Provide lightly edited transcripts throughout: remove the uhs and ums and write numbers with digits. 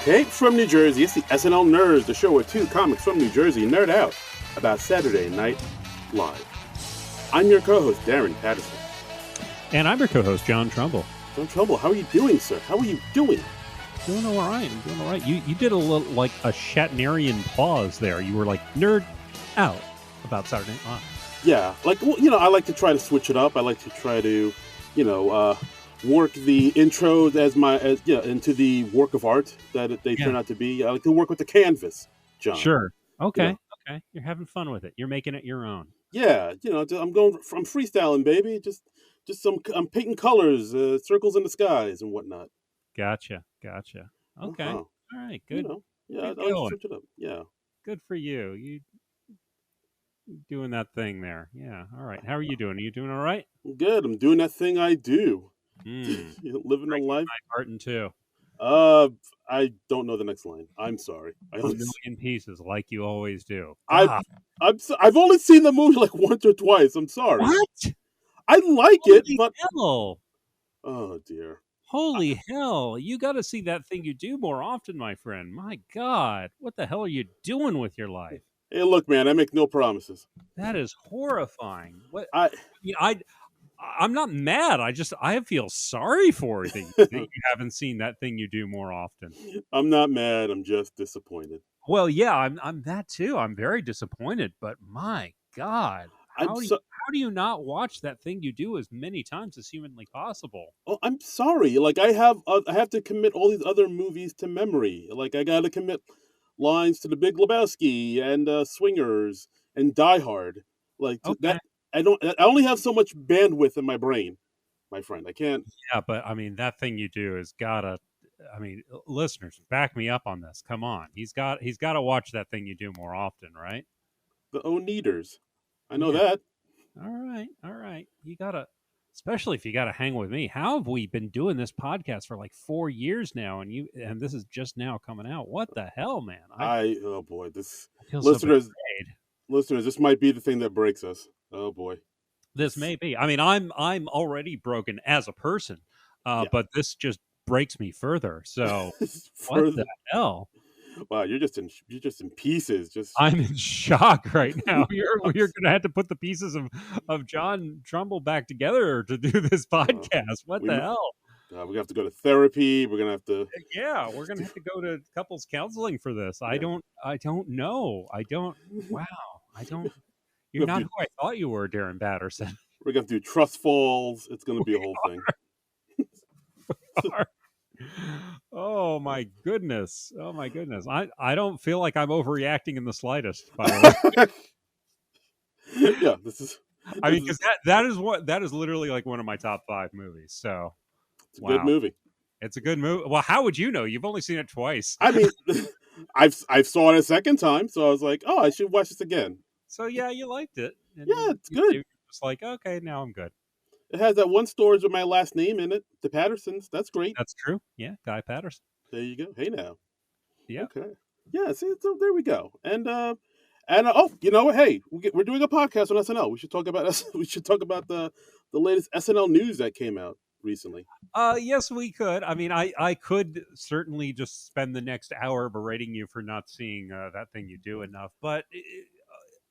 Hey, from New Jersey, it's the SNL Nerds, the show where two comics from New Jersey nerd out about Saturday Night Live. I'm your co-host, Darren Patterson. And I'm your co-host, John Trumbull. John Trumbull, how are you doing, sir? How are you doing? Doing all right. I'm doing all right. You did a little, like a Shatnerian pause there. You were like, nerd out about Saturday Night Live. Yeah, I like to try to switch it up. I like to try to, work the intros into the work of art that they turn out to be. I like to work with the canvas, John. Sure. Okay. Okay. You're having fun with it. You're making it your own. Yeah, I'm freestyling, baby. I'm painting colors, circles in the skies and whatnot. Gotcha. Okay. All right. Good. I like to switch it up. Yeah. Good for you. You doing that thing there. Yeah. All right. How are you doing? Are you doing all right? Good. I'm doing that thing I do. Living a life. My heart in two. I don't know the next line. I'm sorry. A million pieces, like you always do. I've only seen the movie like once or twice. I'm sorry. What? I like it, but hell. Oh dear. Holy hell. You got to see that thing you do more often, my friend. My God. What the hell are you doing with your life? Hey, look, man, I make no promises. That is horrifying. I'm not mad. I feel sorry for you that you haven't seen that thing you do more often. I'm not mad. I'm just disappointed. Well, yeah, I'm that too. I'm very disappointed, but my God. How do you not watch that thing you do as many times as humanly possible? Oh, I'm sorry. Like I have to commit all these other movies to memory. Like I got to commit lines to The Big Lebowski and Swingers and Die Hard. That. I only have so much bandwidth in my brain, my friend. I can't. Yeah, but I mean, that thing you do has gotta. I mean, listeners, back me up on this. Come on, he's got to watch that thing you do more often, right? The Oneaters. I know that. All right. You gotta, especially if you gotta hang with me. How have we been doing this podcast for like 4 years now, and this is just now coming out? What the hell, man? Oh boy, this listeners, this might be the thing that breaks us. Oh boy, this may be. I mean, I'm already broken as a person, but this just breaks me further. So what the hell? Wow, you're just in pieces. I'm in shock right now. You're gonna have to put the pieces of John Trumbull back together to do this podcast. What the hell? We have to go to therapy. We're gonna have to. Yeah, we're gonna have to go to couples counseling for this. Yeah. I don't know. Wow. You're not who I thought you were, Darren Patterson. We're going to do trust falls. It's going to be a whole thing. Oh, my goodness. I don't feel like I'm overreacting in the slightest, by the way. Yeah, because that is literally like one of my top 5 movies. So it's a good movie. It's a good movie. Well, how would you know? You've only seen it twice. I mean, I've saw it a second time, so I was like, oh, I should watch this again. So yeah, you liked it. And yeah, it's good. You're just like, okay, now I'm good. It has that one Storage with my last name in it, the Pattersons. That's great. That's true. Yeah, Guy Patterson. There you go. Hey now. Yeah. Okay. Yeah. See, so there we go. And oh, you know what? Hey, we're doing a podcast on SNL. We should talk about the latest SNL news that came out recently. Yes, we could. I mean, I could certainly just spend the next hour berating you for not seeing that thing you do enough, but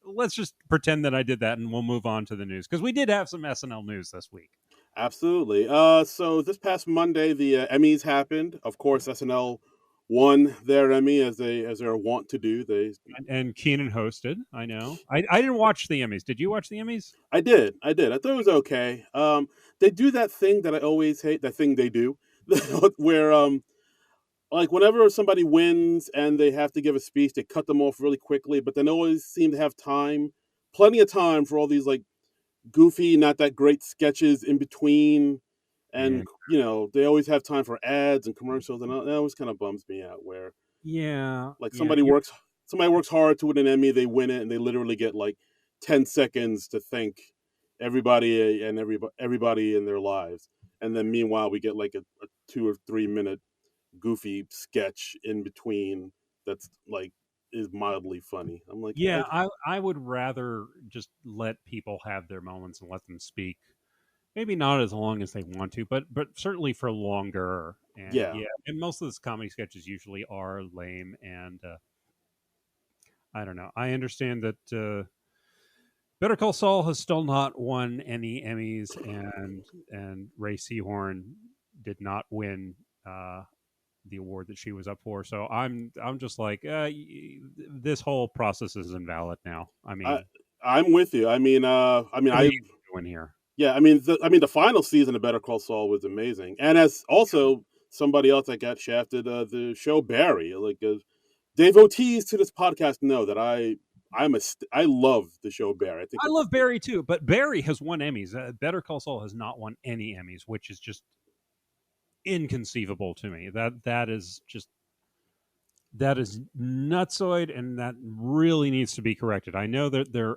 let's just pretend that I did that, and we'll move on to the news, because we did have some SNL news this week. Absolutely. So this past Monday, the Emmys happened. Of course, SNL won their Emmy as they're wont to do. And Keenan hosted. I know. I didn't watch the Emmys. Did you watch the Emmys? I did. I thought it was okay. They do that thing that I always hate. That thing they do, where like whenever somebody wins and they have to give a speech, they cut them off really quickly, but they always seem to have plenty of time for all these like goofy, not that great sketches in between. And, they always have time for ads and commercials, and that always kind of bums me out where, somebody works hard to win an Emmy, they win it, and they literally get like 10 seconds to thank everybody and everybody in their lives. And then meanwhile, we get like a 2 or 3 minute goofy sketch in between that's like is mildly funny. I'm like, I would rather just let people have their moments and let them speak. maybe not as long as they want to, but certainly for longer. And Yeah, yeah, and most of those comedy sketches usually are lame. And I don't know. I understand that Better Call Saul has still not won any Emmys, and Ray Seahorn did not win the award that she was up for. So I'm just like, this whole process is invalid now. I I mean, I'm with you. what are we even doing here? yeah, the final season of Better Call Saul was amazing, and as also somebody else that got shafted, the show Barry, like devotees to this podcast know that I love the show Barry. I think I it's love Barry too, but Barry has won Emmys. Better Call Saul has not won any Emmys, which is just inconceivable to me. That is nutsoid, and that really needs to be corrected. I know that they're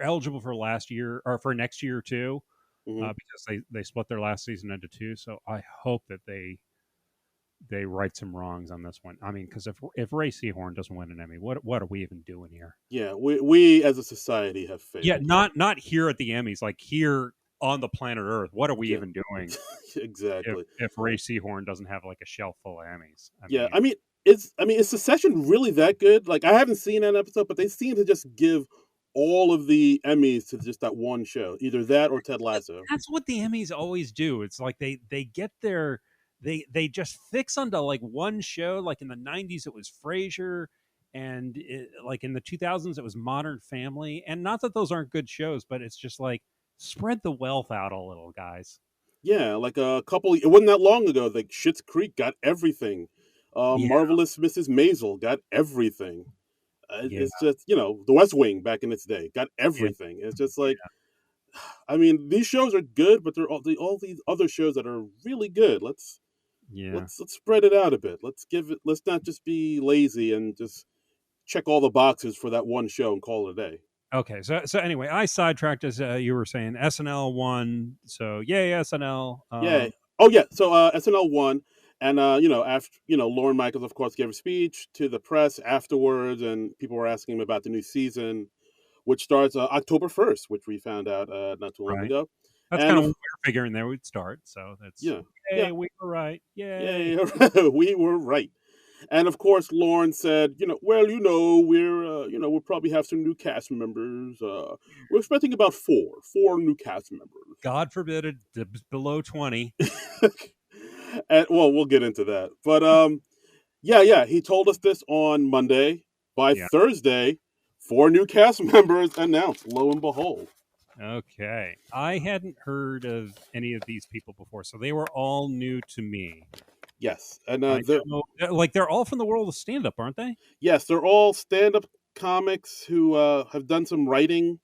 eligible for last year or for next year too, mhm. because they split their last season into two. So I hope that they right some wrongs on this one. I mean, because if Ray Seahorn doesn't win an Emmy, what are we even doing here? Yeah, we as a society have Yeah, failed. not here at the Emmys, like here on the planet Earth. What are we Yeah, even doing if exactly. Ray Seahorn doesn't have like a shelf full of Emmys? I Yeah, mean, is Succession really that good? Like, I haven't seen an episode, but they seem to just give all of the Emmys to just that one show, either that or Ted Lasso. that's what the Emmys always do. It's like they get their they just fix onto like one show. Like in the '90s, it was Frasier, and like in the 2000s, it was Modern Family. And not that those aren't good shows, but it's just like spread the wealth out a little, guys. Yeah, like it wasn't that long ago. Like Schitt's Creek got everything. Yeah, Marvelous Mrs. Maisel got everything. yeah, It's just The West Wing back in its day got yeah, everything. It's just like yeah, these shows are good, but they're all these other shows that are really good. yeah. Let's spread it out a bit. Let's not just be lazy and just check all the boxes for that one show and call it a day. Okay, so anyway, I sidetracked as you were saying. SNL won, so yay SNL. Yeah. Oh yeah. So SNL won, and after Lauren Michaels of course gave a speech to the press afterwards, and people were asking him about the new season, which starts October 1st, which we found out not too long Right. ago, That's and kind of what we were figuring there would start. So that's yeah, yeah, yay, we were right. Yay. yay, we were right. And of course, Lauren said, well, we'll probably have some new cast members. We're expecting about four new cast members. God forbid it dips below 20. And well, we'll get into that. But yeah, he told us this on Monday. By Yeah. Thursday, four new cast members announced. Lo and behold, Okay. I hadn't heard of any of these people before, so they were all new to me. yes, and I know, like they're all from the world of stand up, aren't they? they're all stand-up comics who have done some writing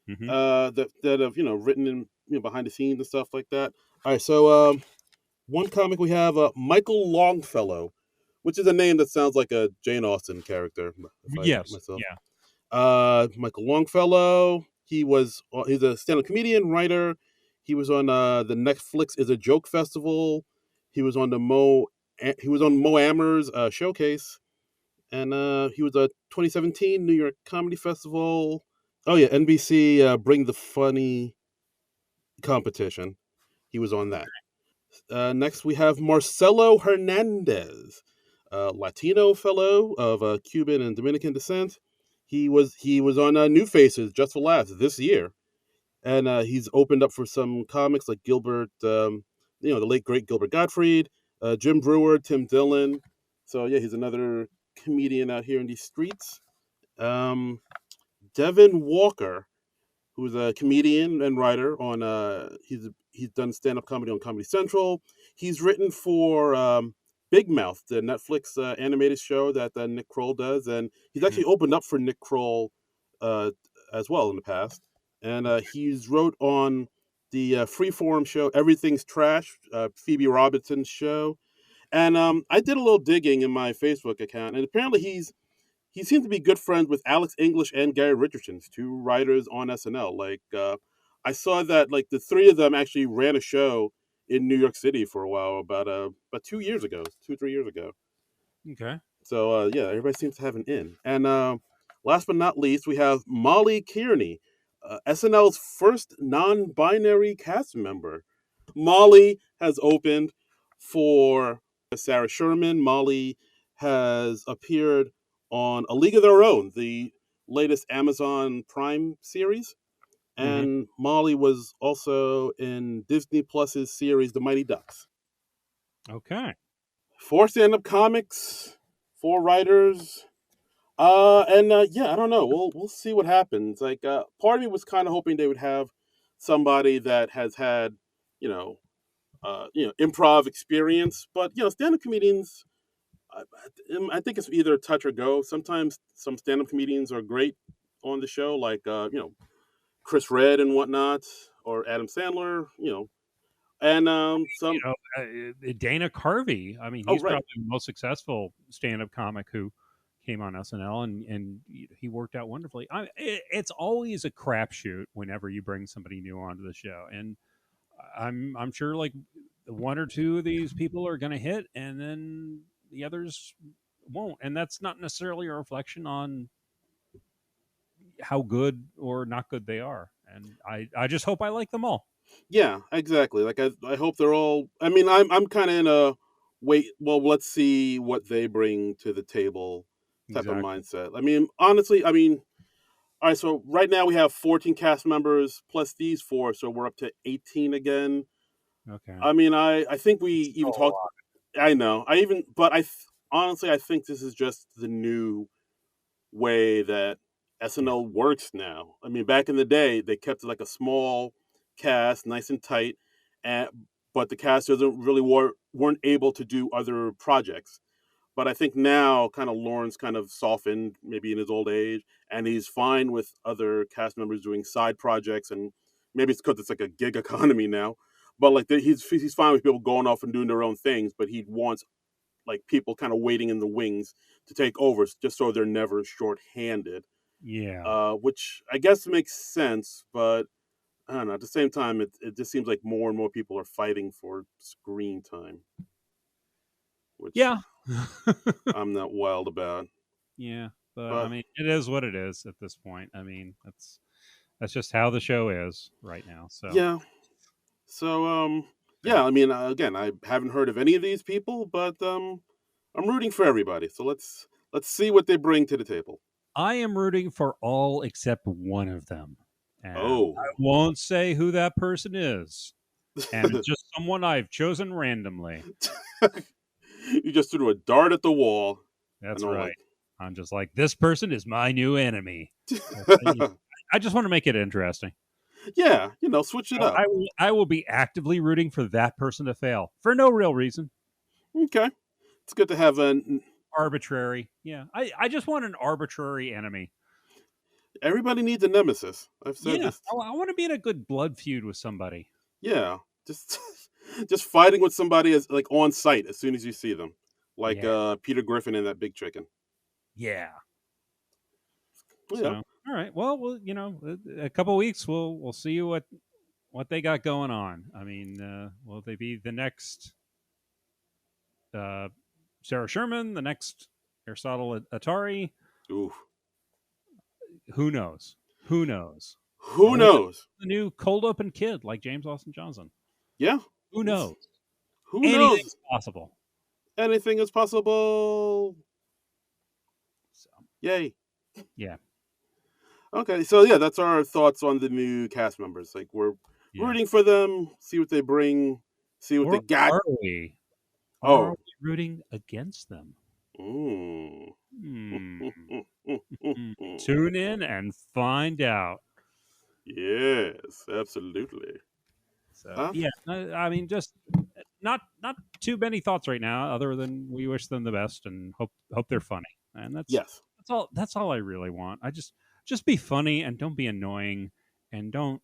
Hmm. that have written in behind the scenes and stuff like that. All right, so one comic we have Michael Longfellow, which is a name that sounds like a Jane Austen character. If I Yes. myself, Yeah. Michael Longfellow. He's a stand-up comedian, writer. He was on the Netflix is a Joke Festival. He was on Mo Ammer's showcase, and he was a 2017 New York Comedy Festival. Oh yeah, NBC Bring the Funny competition. He was on that. Next, we have Marcelo Hernandez, a Latino fellow of Cuban and Dominican descent. He was on New Faces Just for Laughs this year, and he's opened up for some comics like Gilbert, the late great Gilbert Gottfried, Jim Brewer, Tim Dillon. So yeah, he's another comedian out here in these streets. Um, Devin Walker, who's a comedian and writer on he's done stand-up comedy on Comedy Central. He's written for Big Mouth, the Netflix animated show that Nick Kroll does, and he's Mhm. actually opened up for Nick Kroll uh, as well in the past. And he's wrote on the Freeform show Everything's Trash, Phoebe Robinson's show. And I did a little digging in my Facebook account, and apparently he seemed to be good friends with Alex English and Gary Richardson, two writers on SNL. Like I saw that like the three of them actually ran a show in New York City for a while about 2 years ago, 2 3 years ago. Okay. So yeah, everybody seems to have an in. And last but not least, we have Molly Kearney. SNL's first non-binary cast member. Molly has opened for Sarah Sherman. Molly has appeared on A League of Their Own, the latest Amazon Prime series. Hmm. And Molly was also in Disney Plus's series The Mighty Ducks. Okay. Four stand-up comics, four writers, and yeah, I don't know. We'll see what happens. Like, part of me was kind of hoping they would have somebody that has had, you know, improv experience. But stand-up comedians, I think it's either touch or go. Sometimes some stand-up comedians are great on the show, like Chris Red and whatnot, or Adam Sandler. And some. Dana Carvey. I mean, Oh, he's right. probably the most successful stand-up comic who came on SNL, and he worked out wonderfully. It's always a crapshoot whenever you bring somebody new onto the show, and I'm sure like one or two of these people are going to hit, and then the others won't, and that's not necessarily a reflection on how good or not good they are. And I just hope I like them all. Yeah, exactly. Like, I hope they're all. I mean, I'm kind of in a wait. Well, let's see what they bring to the table type of Exactly. mindset. I mean, honestly, I mean, all right. So right now we have 14 cast members plus these four, so we're up to 18 again. Okay. I mean, I think we It's even still a talked. lot. I know. I even, but honestly, I think this is just the new way that Yeah. SNL works now. I mean, back in the day, they kept it like a small cast, nice and tight, and but the cast doesn't really weren't able to do other projects. But I think now, kind of Lawrence kind of softened, maybe in his old age, and he's fine with other cast members doing side projects, and maybe it's because it's like a gig economy now. But like he's fine with people going off and doing their own things, but he wants like people kind of waiting in the wings to take over, just so they're never short-handed. Yeah. Which I guess makes sense, but I don't know. At the same time, it just seems like more and more people are fighting for screen time, which Yeah. I'm not wild about. Yeah. But I But mean, it is what it is at this point. I mean, that's just how the show is right now. So yeah, so yeah. yeah. I mean, again, I haven't heard of any of these people, but I'm rooting for everybody. So let's see what they bring to the table. I am rooting for all except one of them. And I Oh, won't say who that person is. And it's just someone I've chosen randomly. you just threw a dart at the wall. I That's don't right. like. I'm just like, this person is my new enemy. I just want to make it interesting. Yeah, switch it So up. I will be actively rooting for that person to fail for no real reason. Okay, it's good to have a. Arbitrary. Yeah. I just want an arbitrary enemy. Everybody needs a nemesis. I've said Yeah. this. I want to be in a good blood feud with somebody. Yeah, just just fighting with somebody as like on sight as soon as you see them, like Yeah. Peter Griffin in that Big Chicken. Yeah. Yeah. So, all right. Well, a couple weeks we'll see what they got going on. I mean, will they be the next uh, Sarah Sherman, the next Aristotle Atari? Ooh. Who knows? Who knows? Who Or will it knows? be the new cold open kid like James Austin Johnson? Yeah. Who Let's, knows? who knows? Anything's possible. Anything is possible. So, Yay. yeah, Okay, so yeah, that's our thoughts on the new cast members. Like, we're yeah. rooting for them, see what they bring, see what they Or got. are we? Are Oh. we rooting against them? Mm. Hmm. Tune in and find out. Yes, absolutely. So Huh? yeah, I mean, just not too many thoughts right now, other than we wish them the best and hope they're funny. And Yes. that's all I really want. I just be funny and don't be annoying and don't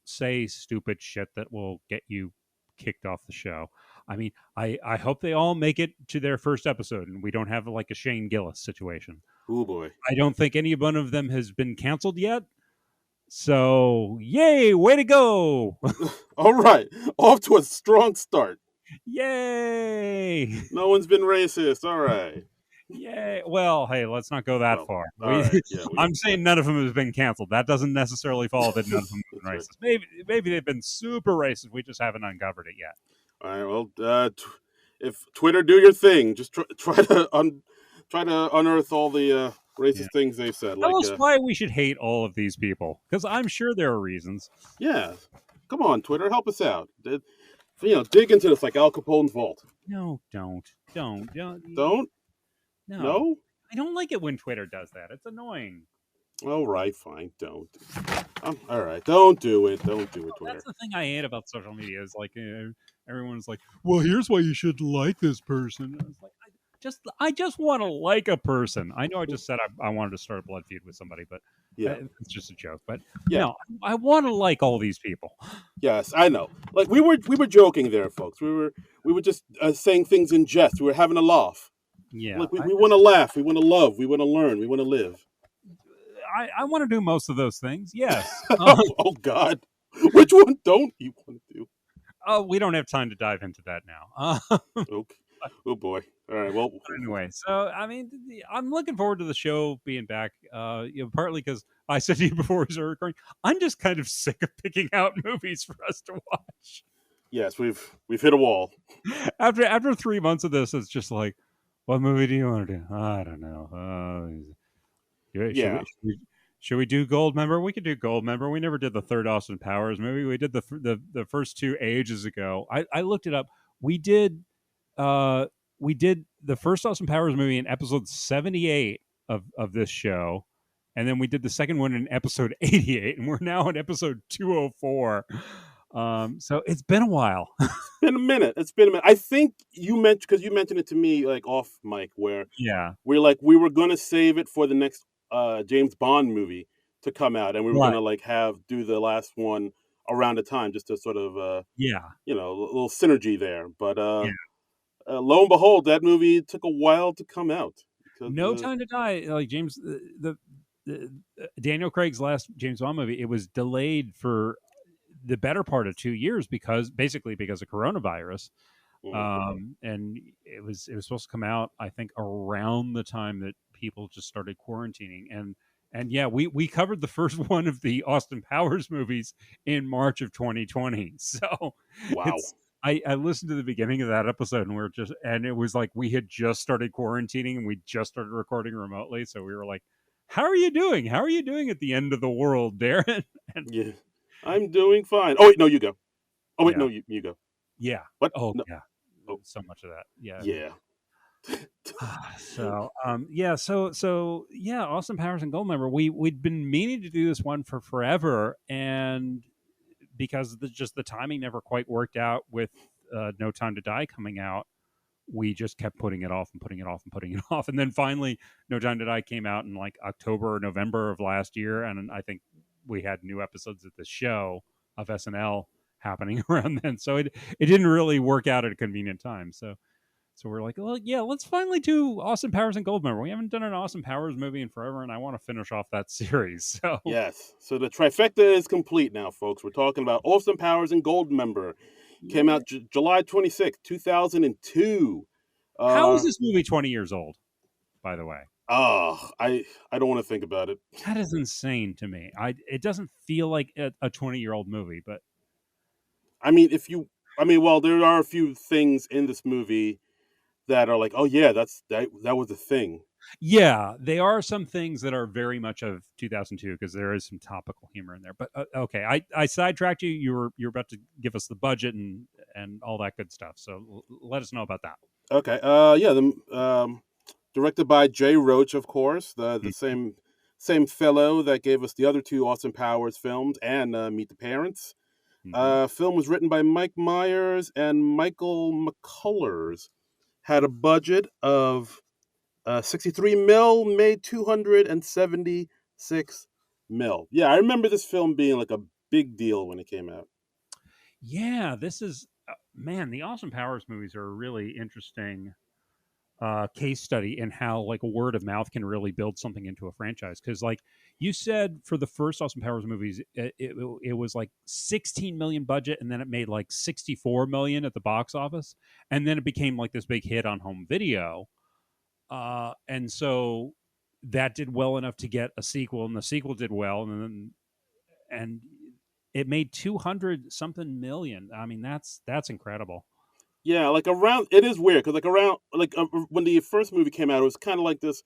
say stupid shit that will get you kicked off the show. I mean, I hope they all make it to their first episode and we don't have like a Shane Gillis situation. Oh boy. I don't think any one of them has been canceled yet. So, yay, way to go. All right. Off to a strong start. Yay. No one's been racist. All right. Yay. Well, hey, let's not go that Well, far. all right, yeah, I'm saying none of them has been canceled. That doesn't necessarily follow that none of them have that's been right. racist. Maybe they've been super racist. We just haven't uncovered it yet. All right, well, if Twitter do your thing, just try to unearth all the Yeah. racist things they've said. Tell Like, us why we should hate all of these people, because I'm sure there are reasons. yeah, come on, Twitter, help us out. Dig into this like Al Capone's vault. No, don't. Don't? No, No? I don't like it when Twitter does that. It's annoying. All right, fine, don't. All right, don't do it. Don't do it, That's Twitter. the thing I hate about social media is like everyone's like, well, here's why you should like this person. And I was like, I just want to like a person. I know I just said I wanted to start a blood feud with somebody, but Yeah, it's just a joke. But yeah, no, I want to like all these people. yes, I know. Like we were joking there, folks. We were just saying things in jest. We were having a laugh. Yeah, Like we want to laugh. We want to love. We want to learn. We want to live. I want to do most of those things. Yes. Oh God, which one don't you want to do? Oh, we don't have time to dive into that now. Okay. Oh boy. All right. Well. Anyway, so I mean, I'm looking forward to the show being back. Partly because I said to you before we started recording, I'm just kind of sick of picking out movies for us to watch. Yes, we've hit a wall. After 3 months of this, it's just like, what movie do you want to do? I don't know. Should we, Yeah. should we do Goldmember? We could do Goldmember. We never did the third Austin Powers movie. We did the first two ages ago. I looked it up. We did uh we did the first Austin Powers movie in episode 78 of this show. And then we did the second one in episode 88, and we're now in episode 204. So it's been a while. It's been a minute. It's been a minute. I think you mentioned because you mentioned it to me like off mic where Yeah. we were gonna save it for the next James Bond movie to come out, and we were Right. gonna like have do the last one around the time just to sort of Yeah. a little synergy there. But Yeah. lo and behold, that movie took a while to come out because No Time to Die, like James the Daniel Craig's last James Bond movie, it was delayed for the better part of 2 years because of coronavirus. mm, And it was supposed to come out, I think, around the time that people just started quarantining. And yeah, we covered the first one of the Austin Powers movies in March of 2020. So wow. it's I listened to the beginning of that episode, and it was like we had just started quarantining and we just started recording remotely. So we were like, how are you doing? How are you doing at the end of the world, Darren? And Yeah, I'm doing fine. Oh wait, no, you go. Oh wait, yeah, no, you go. yeah. What? Oh No. yeah. Oh So much of that. Yeah. yeah. So yeah, Austin Powers and Goldmember. We'd been meaning to do this one for forever, and because just the timing never quite worked out with No Time to Die coming out, we just kept putting it off and putting it off and putting it off, and then finally, No Time to Die came out in like October or November of last year, and I think we had new episodes of the show of SNL happening around then, so it didn't really work out at a convenient time. So we're like, well, yeah, let's finally do Austin Powers and Goldmember. We haven't done an Austin Powers movie in forever, and I want to finish off that series. So Yes. So the trifecta is complete now, folks. We're talking about Austin Powers and Goldmember. Came yeah, out July 26th, 2002. how is Uh this movie 20 years old? By the way, I don't want to think about it. that is insane to me. It doesn't feel like a 20-year-old movie, but I mean, well, there are a few things in this movie that are like, oh yeah, that was a thing. yeah, they are some things that are very much of 2002 because there is some topical humor in there. But okay, I sidetracked you. You were about to give us the budget and all that good stuff. So let us know about that. Okay. Yeah. Directed by Jay Roach, of course, the same fellow that gave us the other two Austin Powers films and Meet the Parents. Mm-hmm. Film was written by Mike Myers and Michael McCullers. Had a budget of 63 mil, made 276 mil. Yeah, I remember this film being like a big deal when it came out. Yeah, this is man. The Austin Powers movies are a really interesting case study in how like word of mouth can really build something into a franchise. Because like you said, for the first Austin Powers movies, it was like 16 million budget, and then it made like 64 million at the box office, and then it became like this big hit on home video. And so that did well enough to get a sequel, and the sequel did well, and it made 200 something million. I mean, that's incredible. Yeah, like around it is weird because like around like when the first movie came out, it was kind of like this.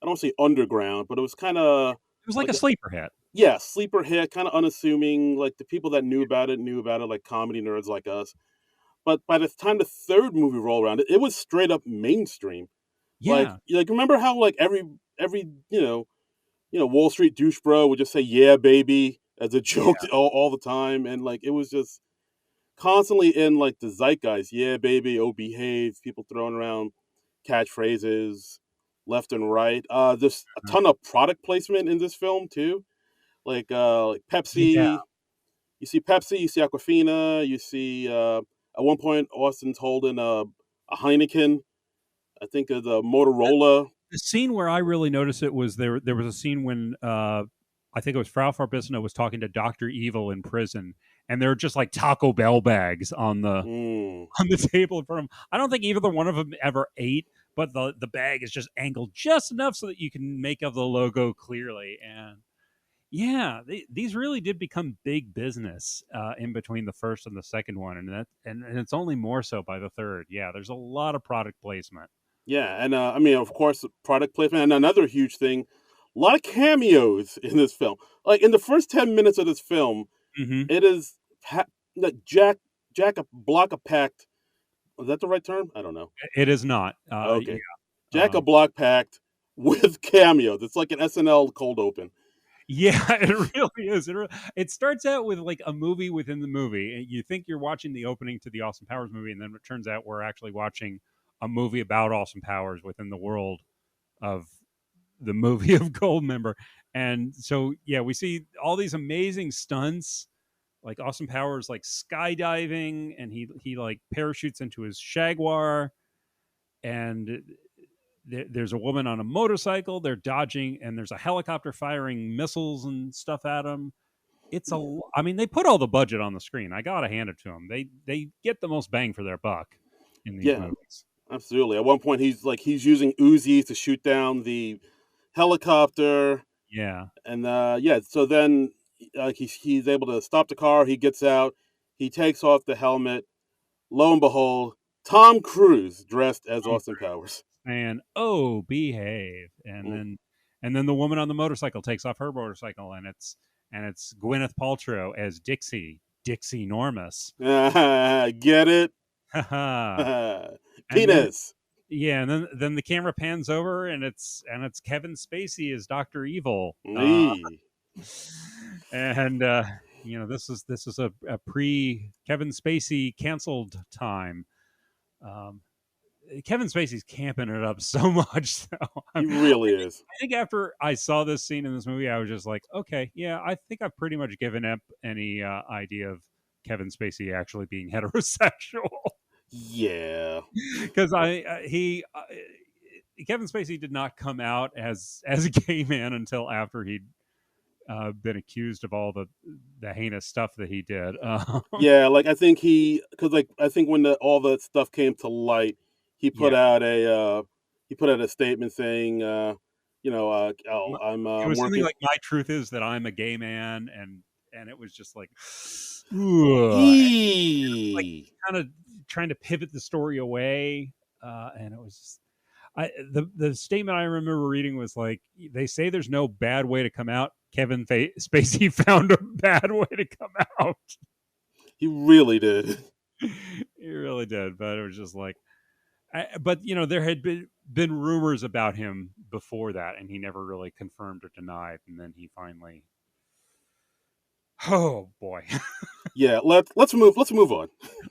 I don't say underground, but it was kind of It was like like a sleeper hit. yeah, sleeper hit, kind of unassuming. Like the people that knew about it, like comedy nerds like us. But by the time the third movie rolled around, it was straight up mainstream. Yeah, Like remember how like every Wall Street douche bro would just say yeah baby as a joke yeah, all the time, and like it was just constantly in like the zeitgeist. Yeah baby, oh behave. People throwing around catchphrases left and right. There's a ton of product placement in this film too, like yeah. Pepsi. You see Pepsi, you see Aquafina, you see at one point Austin's holding a Heineken. I think of the Motorola. The scene where I really noticed it was there was a scene when I think it was Frau Farbissina was talking to Doctor Evil in prison, and there were just like Taco Bell bags on the Mm, on the table in front of him. I don't think either one of them ever ate, but the bag is just angled just enough so that you can make out the logo clearly. And yeah, these really did become big business in between the first and the second one, and it's only more so by the third. Yeah, there's a lot of product placement. yeah, and I mean, of course, product placement, and another huge thing, a lot of cameos in this film. Like in the first 10 minutes of this film, Hmm. it is like Jack a block a packed. Is that the right term? I don't know. It is not. Okay, Yeah. Jack a block packed with cameos. It's like an SNL cold open. Yeah, it really is. It starts out with like a movie within the movie. And you think you're watching the opening to the Austin Powers movie, and then it turns out we're actually watching a movie about Austin Powers within the world of the movie of Goldmember. And so, yeah, we see all these amazing stunts, like Austin Powers, like skydiving, and he like parachutes into his Jaguar, and there's a woman on a motorcycle. They're dodging, and there's a helicopter firing missiles and stuff at them. I mean, they put all the budget on the screen. I gotta hand it to them. They get the most bang for their buck in these Yeah, movies. absolutely. At one point, he's using Uzis to shoot down the helicopter, Yeah. and yeah. So then, he's able to stop the car. He gets out. He takes off the helmet. Lo and behold, Tom Cruise dressed as Austin Powers. And oh, behave, Mm. and then the woman on the motorcycle takes off her motorcycle, and it's Gwyneth Paltrow as Dixie Normus. Get it? Haha. And then Penis. yeah, and then the camera pans over, and it's Kevin Spacey as Doctor Evil. Eee. And this is a pre Kevin Spacey canceled time. Um, Kevin Spacey's camping it up so much. So He really is. I think after I saw this scene in this movie, I was just like, okay, yeah, I think I've pretty much given up any idea of Kevin Spacey actually being heterosexual. Yeah. Because Kevin Spacey did not come out as a gay man until after he'd been accused of all the heinous stuff that he did. Yeah, like I think because like I think when all the stuff came to light, he put Yeah, out a statement saying, oh, it I'm was something working. like my truth is that I'm a gay man, and it was just like, ugh, like Eee. kind of trying to pivot the story away, and it was just, the statement I remember reading was like, they say there's no bad way to come out. Spacey found a bad way to come out. He really did. He really did, but it was just like, but there had been rumors about him before that, and he never really confirmed or denied. And then he finally, oh boy, Yeah, let's move on.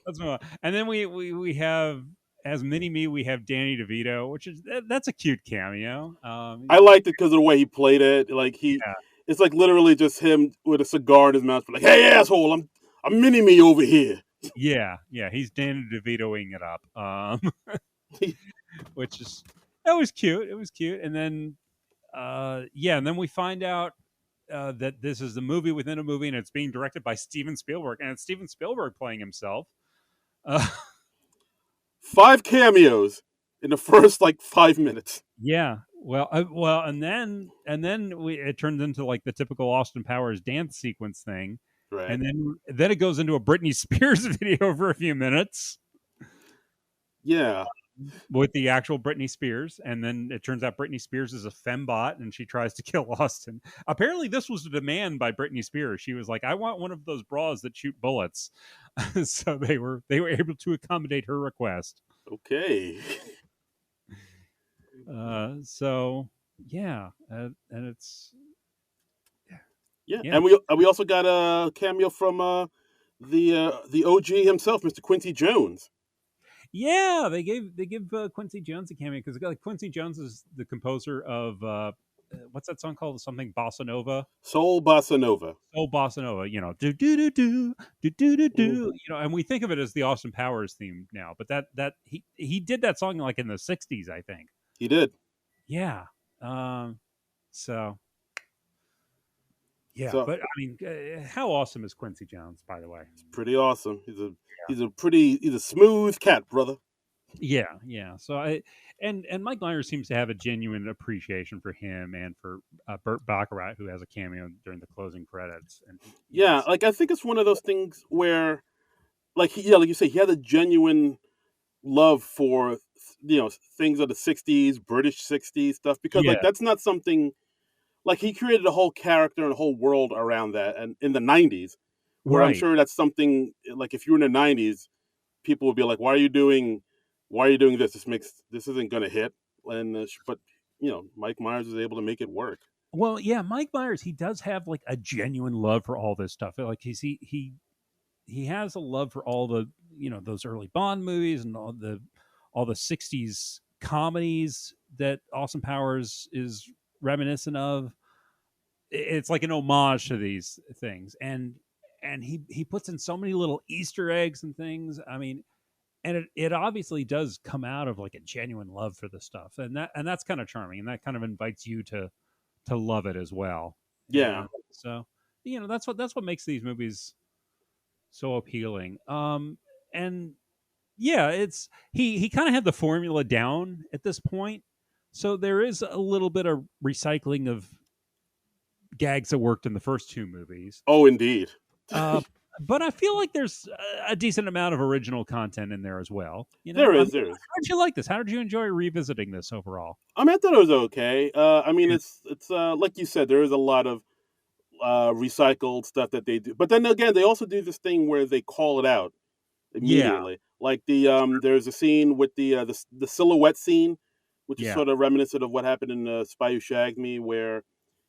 let's move on. And then we have as mini me, we have Danny DeVito, which is that's a cute cameo. I liked it because of the way he played it. Yeah, It's like literally just him with a cigar in his mouth, like, "Hey asshole, I'm mini me over here." yeah, he's Danny DeVitoing it up, which is that was cute. It was cute, and then and then we find out that this is a movie within a movie, and it's being directed by Steven Spielberg, and it's Steven Spielberg playing himself. Uh, 5 cameos in the first like 5 minutes. Yeah. Well, it turns into like the typical Austin Powers dance sequence thing, Right. and then it goes into a Britney Spears video for a few minutes Yeah. with the actual Britney Spears, and then it turns out Britney Spears is a fembot and she tries to kill Austin. Apparently, this was a demand by Britney Spears. She was like, "I want one of those bras that shoot bullets," so they were able to accommodate her request. Okay. So yeah, and it's Yeah, yeah. and we also got a cameo from the OG himself, Mr. Quincy Jones. Yeah, they give Quincy Jones a cameo because like Quincy Jones is the composer of what's that song called? Something bossa nova. Soul Bossa Nova. Oh, bossa nova. Do do do do do do do do. Mhm. And we think of it as the Austin Powers theme now, but that he did that song like in the '60s, I think. He did. Yeah. Um. So yeah, So but I mean, how awesome is Quincy Jones, by the way? pretty awesome. He's a smooth cat, brother. Yeah, yeah. So and Mike Myers seems to have a genuine appreciation for him and for Burt Baccarat, who has a cameo during the closing credits, and Yeah, like I think it's one of those things where, like you say, he had a genuine love for things of the '60s, British '60s stuff, because like yeah, that's not something like he created a whole character and a whole world around that, and in the '90s, where I'm right. sure that's something like if you were in the '90s, people would be like, why are you doing this? This isn't gonna hit." And but Mike Myers was able to make it work. Well, yeah, Mike Myers, he does have like a genuine love for all this stuff. Like he has a love for all the those early Bond movies and all the '60s comedies that Austin Powers is reminiscent of. It's like an homage to these things, and he puts in so many little Easter eggs and things. I mean, and it obviously does come out of like a genuine love for the stuff, and that's kind of charming, and that kind of invites you to love it as well. Yeah, And so that's what makes these movies so appealing. And yeah, it's he kind of had the formula down at this point, so there is a little bit of recycling of gags that worked in the first two movies. oh indeed. Uh, but I feel like there's a decent amount of original content in there as well. There I mean, is, there is. how did you like this? How did you enjoy revisiting this overall? I mean, I thought it was okay. I mean, Yeah, it's like you said, there is a lot of recycled stuff that they do, but then again, they also do this thing where they call it out yeah, immediately. Like there's a scene with the silhouette scene, which is yeah, sort of reminiscent of what happened in Spy Who Shagged Me, where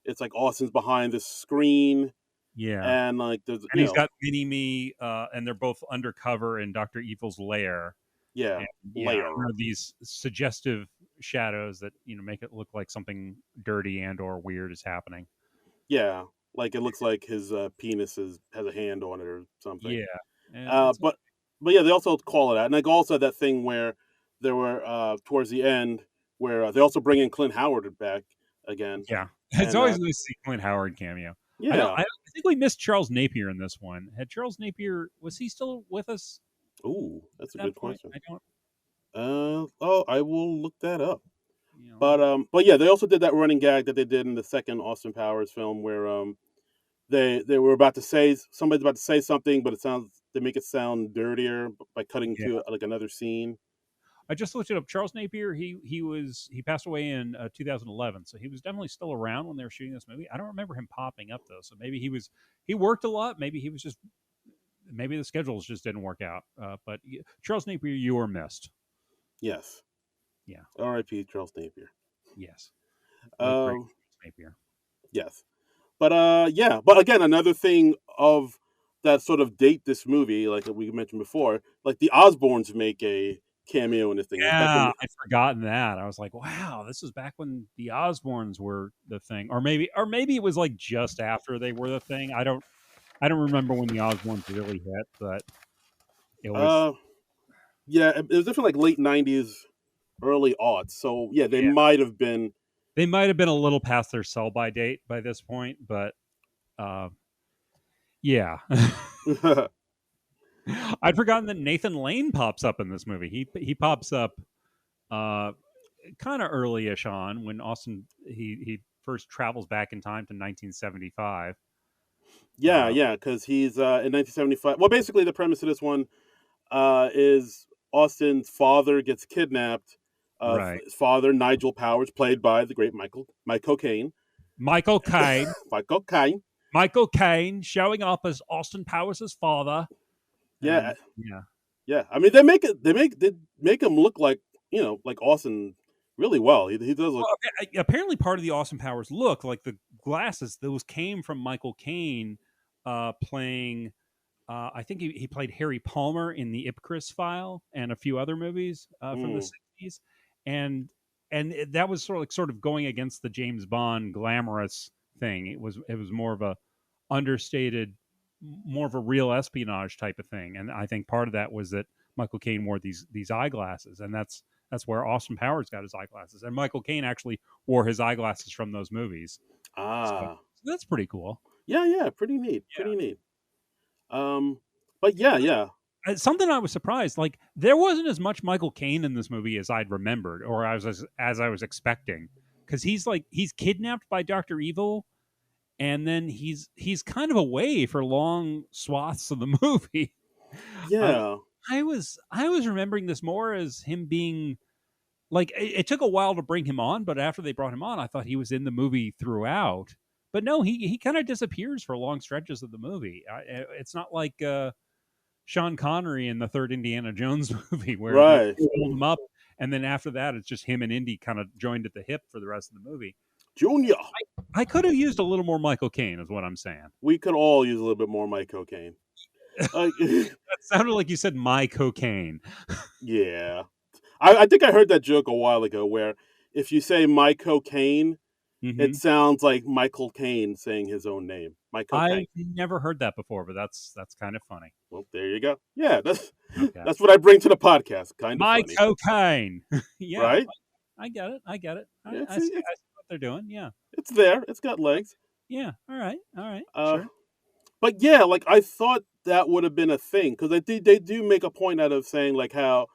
it's like Austin's behind the screen, yeah. and like there's And he's got Mini Me, and they're both undercover in Doctor Evil's lair. yeah, And yeah, layer. there are these suggestive shadows that make it look like something dirty and or weird is happening. Yeah, like it looks like his penis has a hand on it or something. Yeah, and Uh, it's but but yeah, they also call it out, and like also that thing where there were towards the end where they also bring in Clint Howard back again, yeah, it's and always nice to see Clint Howard cameo. I don't. yeah, I think we missed Charles Napier in this one. Had Charles Napier was he still with us ooh, that's a at that good point? question. I don't. Oh, I will look that up. Let me. But yeah, they also did that running gag that they did in the second Austin Powers film where they were about to say somebody's about to say something, but it sounds they make it sound dirtier by cutting Yeah, to like another scene. I just looked it up. Charles Napier. He passed away in 2011, so he was definitely still around when they were shooting this movie. I don't remember him popping up though, so maybe he worked a lot. Maybe he was just maybe the schedules just didn't work out. But Charles Napier, you were missed. Yes, Yeah. R.I.P. Charles Napier. Yes. Late great Um, Charles Napier. yes. But yeah, but again, another thing of that sort of date this movie, like we mentioned before, like the Osbournes make a cameo in this thing. It was back Yeah, in I'd forgotten that. I was like, wow, this was back when the Osbournes were the thing, or maybe it was like just after they were the thing. I don't remember when the Osbournes really hit, but it was uh yeah, it was definitely like late '90s, early aughts. So yeah, they yeah. might have been. They might have been a little past their sell by date by this point, but uh, yeah. I'd forgotten that Nathan Lane pops up in this movie. He pops up uh, kind of early-ish on when Austin he first travels back in time to 1975. Yeah, Uh, yeah, because he's in 1975. Well, basically, the premise of this one is Austin's father gets kidnapped. right. His father, Nigel Powers, played by the great Michael Caine. Michael Caine. Michael Caine. Michael Caine showing up as Austin Powers' father, Yeah, and yeah. yeah. I mean, they make him look like like Austin really well. He does look. Well, apparently, part of the Austin Powers look like the glasses. Those came from Michael Caine playing. I think he played Harry Palmer in the Ipcris File and a few other movies from the Mm, '60s, and that was sort of going against the James Bond glamorous thing. It was more of a understated, more of a real espionage type of thing. And I think part of that was that Michael Caine wore these eyeglasses, and that's where Austin Powers got his eyeglasses. And Michael Caine actually wore his eyeglasses from those movies. ah, So that's pretty cool. yeah, yeah. Pretty neat. Yeah. Pretty neat. But yeah, yeah, Something I was surprised, like there wasn't as much Michael Caine in this movie as I'd remembered, or as I was expecting, because he's kidnapped by Doctor Evil, and then he's kind of away for long swaths of the movie. Uh, yeah, I was remembering this more as him being like it took a while to bring him on, but after they brought him on, I thought he was in the movie throughout. But no, he kind of disappears for long stretches of the movie. It's not like Sean Connery in the third Indiana Jones movie where they right. hold him up, and then after that, it's just him and Indy kind of joined at the hip for the rest of the movie. Junior. I could have used a little more Michael Caine, is what I'm saying. We could all use a little bit more my cocaine. Uh, That sounded like you said my cocaine. yeah, I think I heard that joke a while ago where if you say my cocaine, it Hmm. sounds like Michael Caine saying his own name. My I've cocaine. never heard that before, but that's kind of funny. Well, there you go. Yeah, that's Okay. that's what I bring to the podcast. Kind of My funny, cocaine. Yeah, right? I get it. I get it. Yeah, I see what they're doing. Yeah. it's there. It's got legs. Yeah. All right. All right. Uh, Sure. but yeah, like I thought that would have been a thing because they do make a point out of saying like how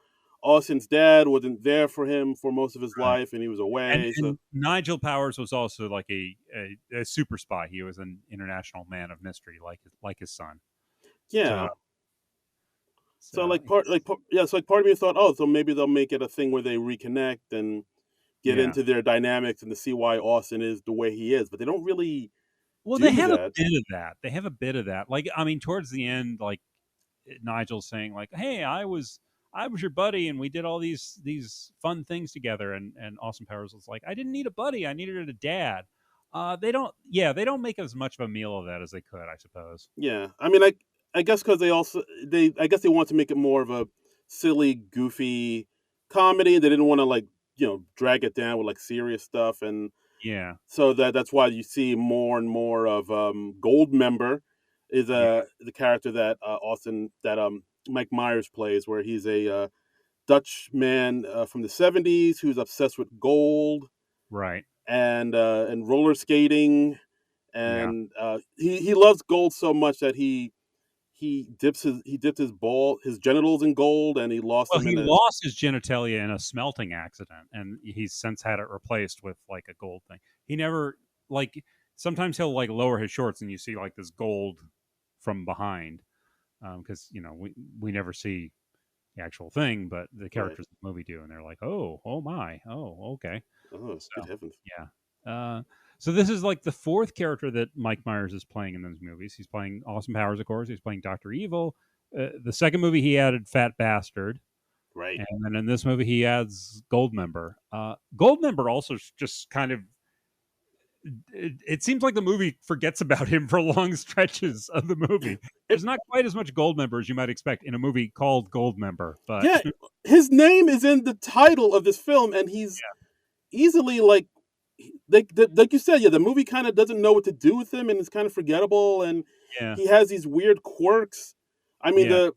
Austin's dad wasn't there for him for most of his Right. life and he was And away. So and Nigel Powers was also like a super spy. He was an international man of mystery, like his son. So yeah, so so yeah, so like part of me thought, oh, so maybe they'll make it a thing where they reconnect and get yeah. into their dynamics and to see why Austin is the way he is, but they don't really Well, they do have a that. bit of that. They have a bit of that. Like I mean, towards the end, like Nigel's saying, like, "Hey, I was your buddy, and we did all these fun things together." And Austin Powers was like, "I didn't need a buddy. I needed a dad." They don't make as much of a meal of that as they could, I suppose. Yeah, I mean, I guess because I guess they want to make it more of a silly, goofy comedy. They didn't want to like drag it down with like serious stuff, and Yeah, so that's why you see more and more of Goldmember is yeah, the character that Austin that Mike Myers plays, where he's a Dutch man from the '70s who's obsessed with gold right, and roller skating, yeah. and he loves gold so much that he dipped his genitals in gold, and he lost Well, them he in a lost his genitalia in a smelting accident, and he's since had it replaced with like a gold thing. He never like sometimes he'll like lower his shorts, and you see like this gold from behind, because we never see the actual thing, but the right. characters in the movie do, and they're like, oh my, oh okay. Oh, So good heavens! yeah. So this is like the fourth character that Mike Myers is playing in those movies. He's playing Austin Powers, of course. He's playing Doctor Evil. The second movie he added Fat Bastard, Right. and then in this movie he adds Goldmember. Goldmember also just kind of it seems like the movie forgets about him for long stretches of the movie. It, There's not quite as much Goldmember as you might expect in a movie called Goldmember, but yeah, his name is in the title of this film, and he's easily like you said, yeah, the movie kind of doesn't know what to do with him, and it's kind of forgettable, and yeah, he has these weird quirks. I mean, yeah.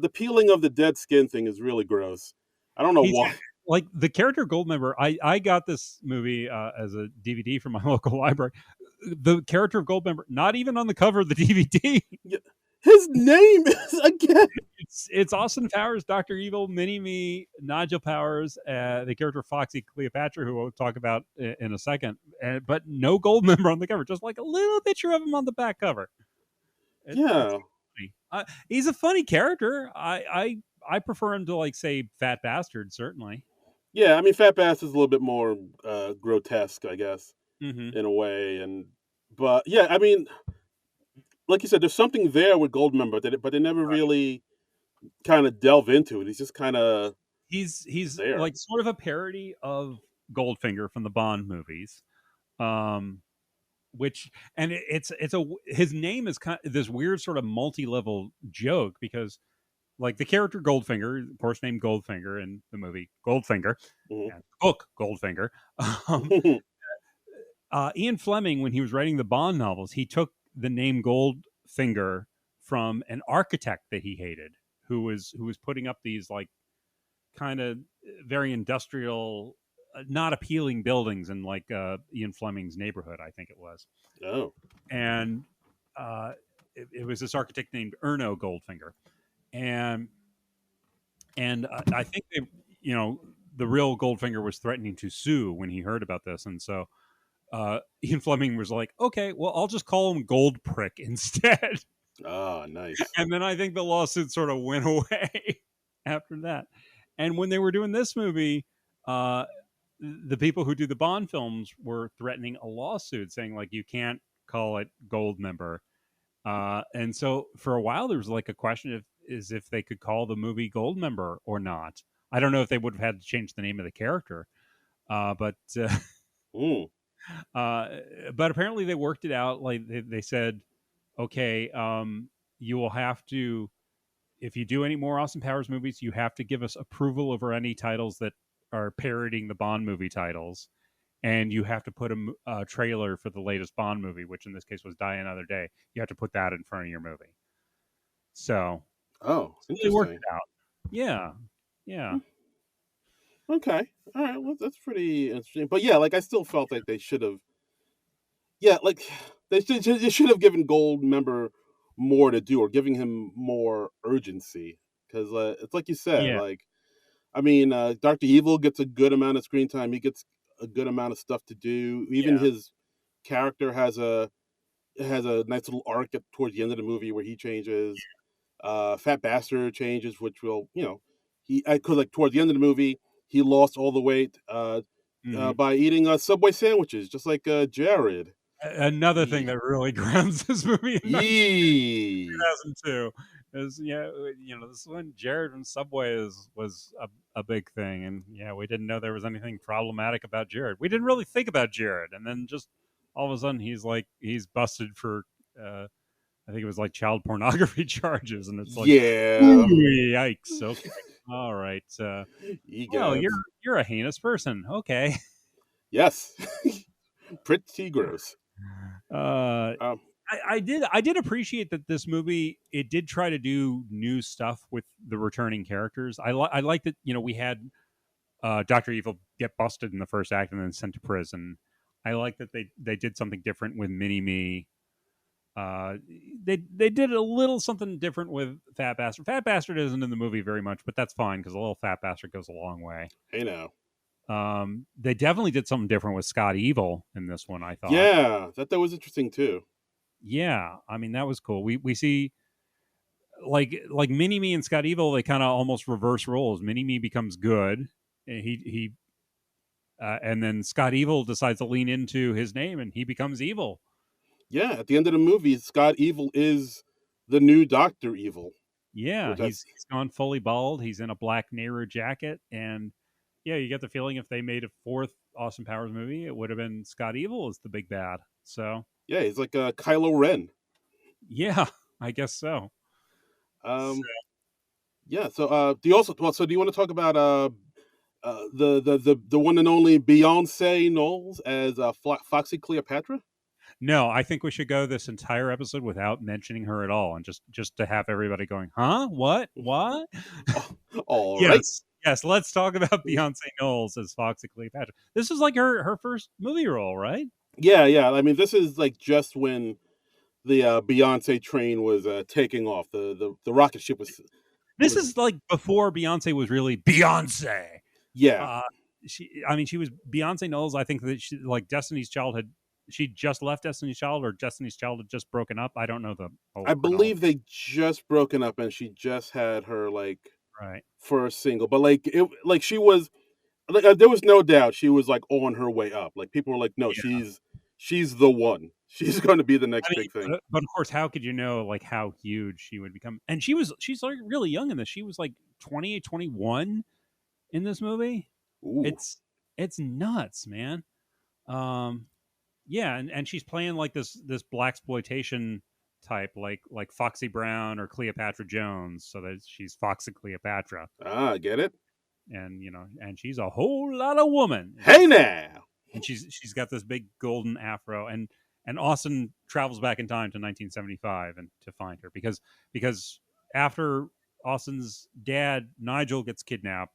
the peeling of the dead skin thing is really gross. I don't know He's why. like the character Goldmember. I got this movie as a DVD from my local library. The character of Goldmember, not even on the cover of the DVD. Yeah, his name is again. It's Austin Powers, Doctor Evil, Mini Me, Nigel Powers, the character Foxy Cleopatra, who we'll talk about in a second, but no Goldmember on the cover, just like a little picture of him on the back cover. It's Yeah, funny. He's a funny character. I prefer him to like say Fat Bastard, certainly. yeah. I mean, Fat Bass is a little bit more grotesque, I guess, Mm-hmm. in a way, and but yeah, I mean, like you said, there's something there with Goldmember, but they never really kind of delve into it. He's just kind of He's there. like sort of a parody of Goldfinger from the Bond movies. Um, which and it's a his name is kind of this weird sort of multi-level joke because like the character Goldfinger, of course, named Goldfinger in the movie Goldfinger Mhm. and the book Goldfinger. Um, Ian Fleming, when he was writing the Bond novels, he took the name Goldfinger from an architect that he hated, who was putting up these like kind of very industrial, not appealing buildings in like Ian Fleming's neighborhood, I think it was, Oh, and it was this architect named Erno Goldfinger, and I think they, you know, the real Goldfinger was threatening to sue when he heard about this, and so Ian Fleming was like, "Okay, well, I'll just call him Gold Prick instead." ah, nice. And then I think the lawsuit sort of went away after that. And when they were doing this movie, uh, the people who do the Bond films were threatening a lawsuit, saying like you can't call it Goldmember. And so for a while there was like a question if they could call the movie Goldmember or not. I don't know if they would have had to change the name of the character, but Mm. uh, but apparently they worked it out. Like they said, okay, you will have to, if you do any more Austin Powers movies, you have to give us approval over any titles that are parodying the Bond movie titles, and you have to put a trailer for the latest Bond movie, which in this case was Die Another Day. You have to put that in front of your movie. So Oh, they worked interesting. it out. Yeah, yeah, Hmm. Okay, all right. Well, that's pretty interesting. But yeah, like I still felt like they should have. Yeah, like they should have given Goldmember more to do, or giving him more urgency, because it's like you said, yeah. like I mean, Doctor Evil gets a good amount of screen time. He gets a good amount of stuff to do. Even Yeah. his character has a nice little arc towards the end of the movie where he changes. Fat Bastard changes, which will, you know, he because like towards the end of the movie, he lost all the weight Hmm. by eating Subway sandwiches, just like Jared. Another thing Ye- that really grounds this movie in Yee. 2002 is this one Jared from Subway was a big thing, and yeah, we didn't know there was anything problematic about Jared. We didn't really think about Jared, and then just all of a sudden he's busted for I think it was like child pornography charges, and it's like, Yeah, ooh, yikes. Okay, all right. Well, egads. you're a heinous person. Okay. Yes, pretty gross. Uh, Um, I did appreciate that this movie it did try to do new stuff with the returning characters. I like that we had Doctor Evil get busted in the first act and then sent to prison. I like that they did something different with Mini Me. Uh, they did a little something different with Fat Bastard. Fat Bastard isn't in the movie very much, but that's fine because a little Fat Bastard goes a long way. hey now. They definitely did something different with Scott Evil in this one. I thought, Yeah, that was interesting too. yeah, I mean that was cool. We see like Mini Me and Scott Evil, they kind of almost reverse roles. Mini Me becomes good, and and then Scott Evil decides to lean into his name, and he becomes evil. Yeah, at the end of the movie, Scott Evil is the new Doctor Evil, Yeah, which I he's gone fully bald. He's in a black Nehru jacket, and yeah, you get the feeling if they made a fourth Austin Powers movie, it would have been Scott Evil as the big bad. So yeah, he's like Kylo Ren. yeah, I guess so. Um, yeah. So do you also well? So do you want to talk about the one and only Beyonce Knowles as Foxy Cleopatra? No, I think we should go this entire episode without mentioning her at all, and just to have everybody going, "Huh? What? What?" All right. Yes, yes. Let's talk about Beyonce Knowles as Foxy Cleopatra. This is like her first movie role, right? Yeah, yeah. I mean, this is like just when the Beyonce train was taking off. The rocket ship This was is like before Beyonce was really Beyonce. yeah. Uh, she was Beyonce Knowles. I think that she, like Destiny's Child had, she just left Destiny's Child, or Destiny's Child had just broken up. I don't know the whole I chronology. believe they just broken up, and she just had her like Right. first single. But like it, like she was like there was no doubt she was like on her way up. Like people were like, no, Yeah. she's the one. She's going to be the next I mean, big thing. but of course, how could you know like how huge she would become? And she's like really young in this. She was like 28, 21 in this movie. Ooh, It's nuts, man. Um, yeah, and she's playing like this black exploitation type, like Foxy Brown or Cleopatra Jones, so that she's Foxy Cleopatra, get it? and and she's a whole lot of woman, Hey now. and she's got this big golden afro, and Austin travels back in time to 1975 and to find her because after Austin's dad Nigel gets kidnapped,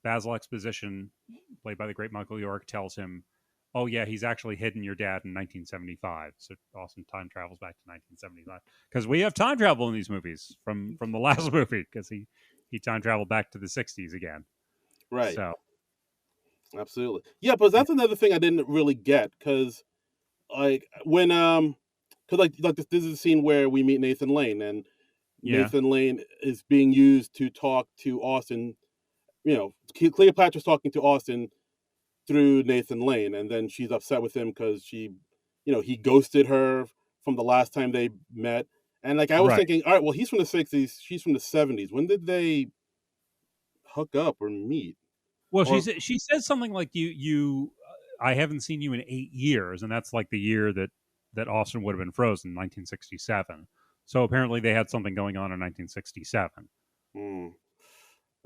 Basil Exposition, played by the great Michael York, tells him, "Oh yeah, he's actually hidden your dad in 1975." So Austin time travels back to 1975 because we have time travel in these movies from the last movie because he time traveled back to the 60s again. Right. So Absolutely. Yeah, but yeah, that's another thing I didn't really get because like when because like this is a scene where we meet Nathan Lane and yeah, Nathan Lane is being used to talk to Austin. You know, Cleopatra's talking to Austin through Nathan Lane, and then she's upset with him because he ghosted her from the last time they met. And like I was right. thinking, all right, well, he's from the '60s, she's from the '70s. When did they hook up or meet? Well, Or she says something like I haven't seen you in 8 years, and that's like the year that Austin would have been frozen, 1967. So apparently they had something going on in 1967. hmm,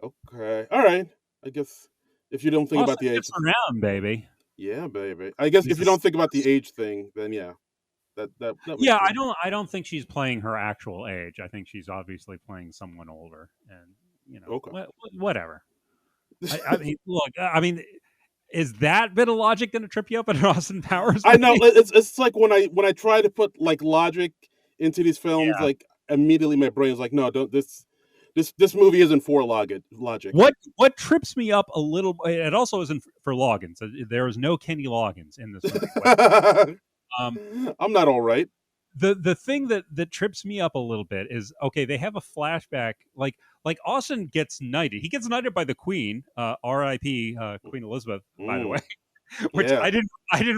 okay, all right. I guess if you don't think about Austin the age, gets around, baby. yeah, baby. I guess He's if the you don't think about the smartest. age thing, then yeah, that makes Yeah, sense. I don't think she's playing her actual age. I think she's obviously playing someone older, and Okay. whatever. I mean, look, I mean, is that bit of logic going to trip you up in an Austin Powers I know movie? it's like when I try to put like logic into these films, Yeah. like immediately my brain's like, no, don't this movie isn't for logic. What trips me up a little? It also isn't for Loggins. There is no Kenny Loggins in this movie whatsoever. Um, I'm not all right. the thing that trips me up a little bit is okay. They have a flashback like Austin gets knighted. He gets knighted by the Queen, R.I.P. Queen Elizabeth, by the way. Mm, Which yeah, I didn't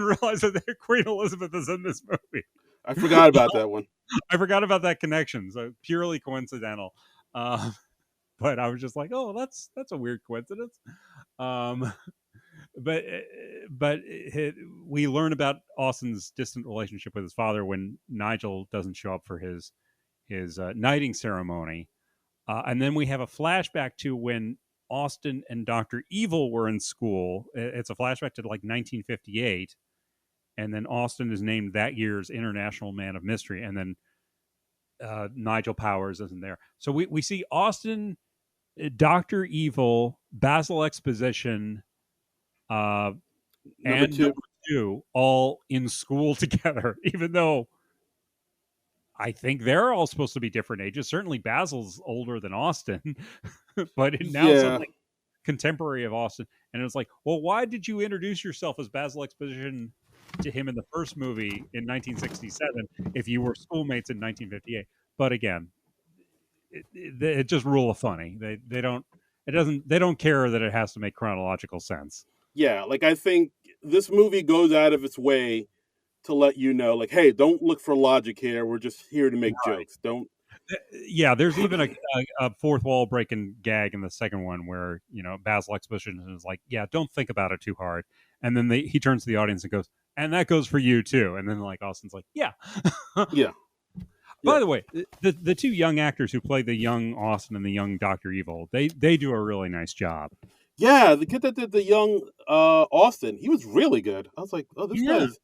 realize that Queen Elizabeth is in this movie. I forgot about that one. I forgot about that connection. So purely coincidental. Uh, but I was just like, oh, that's a weird coincidence. Um, but we learn about Austin's distant relationship with his father when Nigel doesn't show up for his knighting ceremony, and then we have a flashback to when Austin and Doctor Evil were in school. It's a flashback to like 1958, and then Austin is named that year's International Man of Mystery, and then Nigel Powers isn't there. So we see Austin, Doctor Evil, Basil Exposition, uh, Number and two, number two all in school together, even though I think they're all supposed to be different ages. Certainly Basil's older than Austin, but now yeah, suddenly contemporary of Austin. And it was like, well, why did you introduce yourself as Basil Exposition to him in the first movie in 1967 if you were schoolmates in 1958? But again, it just rule of funny. They don't they don't care that it has to make chronological sense. yeah. Like I think this movie goes out of its way to let you know, like, hey, don't look for logic here. We're just here to make jokes. Don't. Yeah, there's even a fourth wall breaking gag in the second one where Basil Exposition is like, yeah, don't think about it too hard, and then he turns to the audience and goes, and that goes for you too, and then like Austin's like, yeah. Yeah, By yeah, the way, the two young actors who play the young Austin and the young Doctor Evil, they do a really nice job. yeah. The kid that did the young Austin, he was really good. I was like, oh, this Yeah, guy's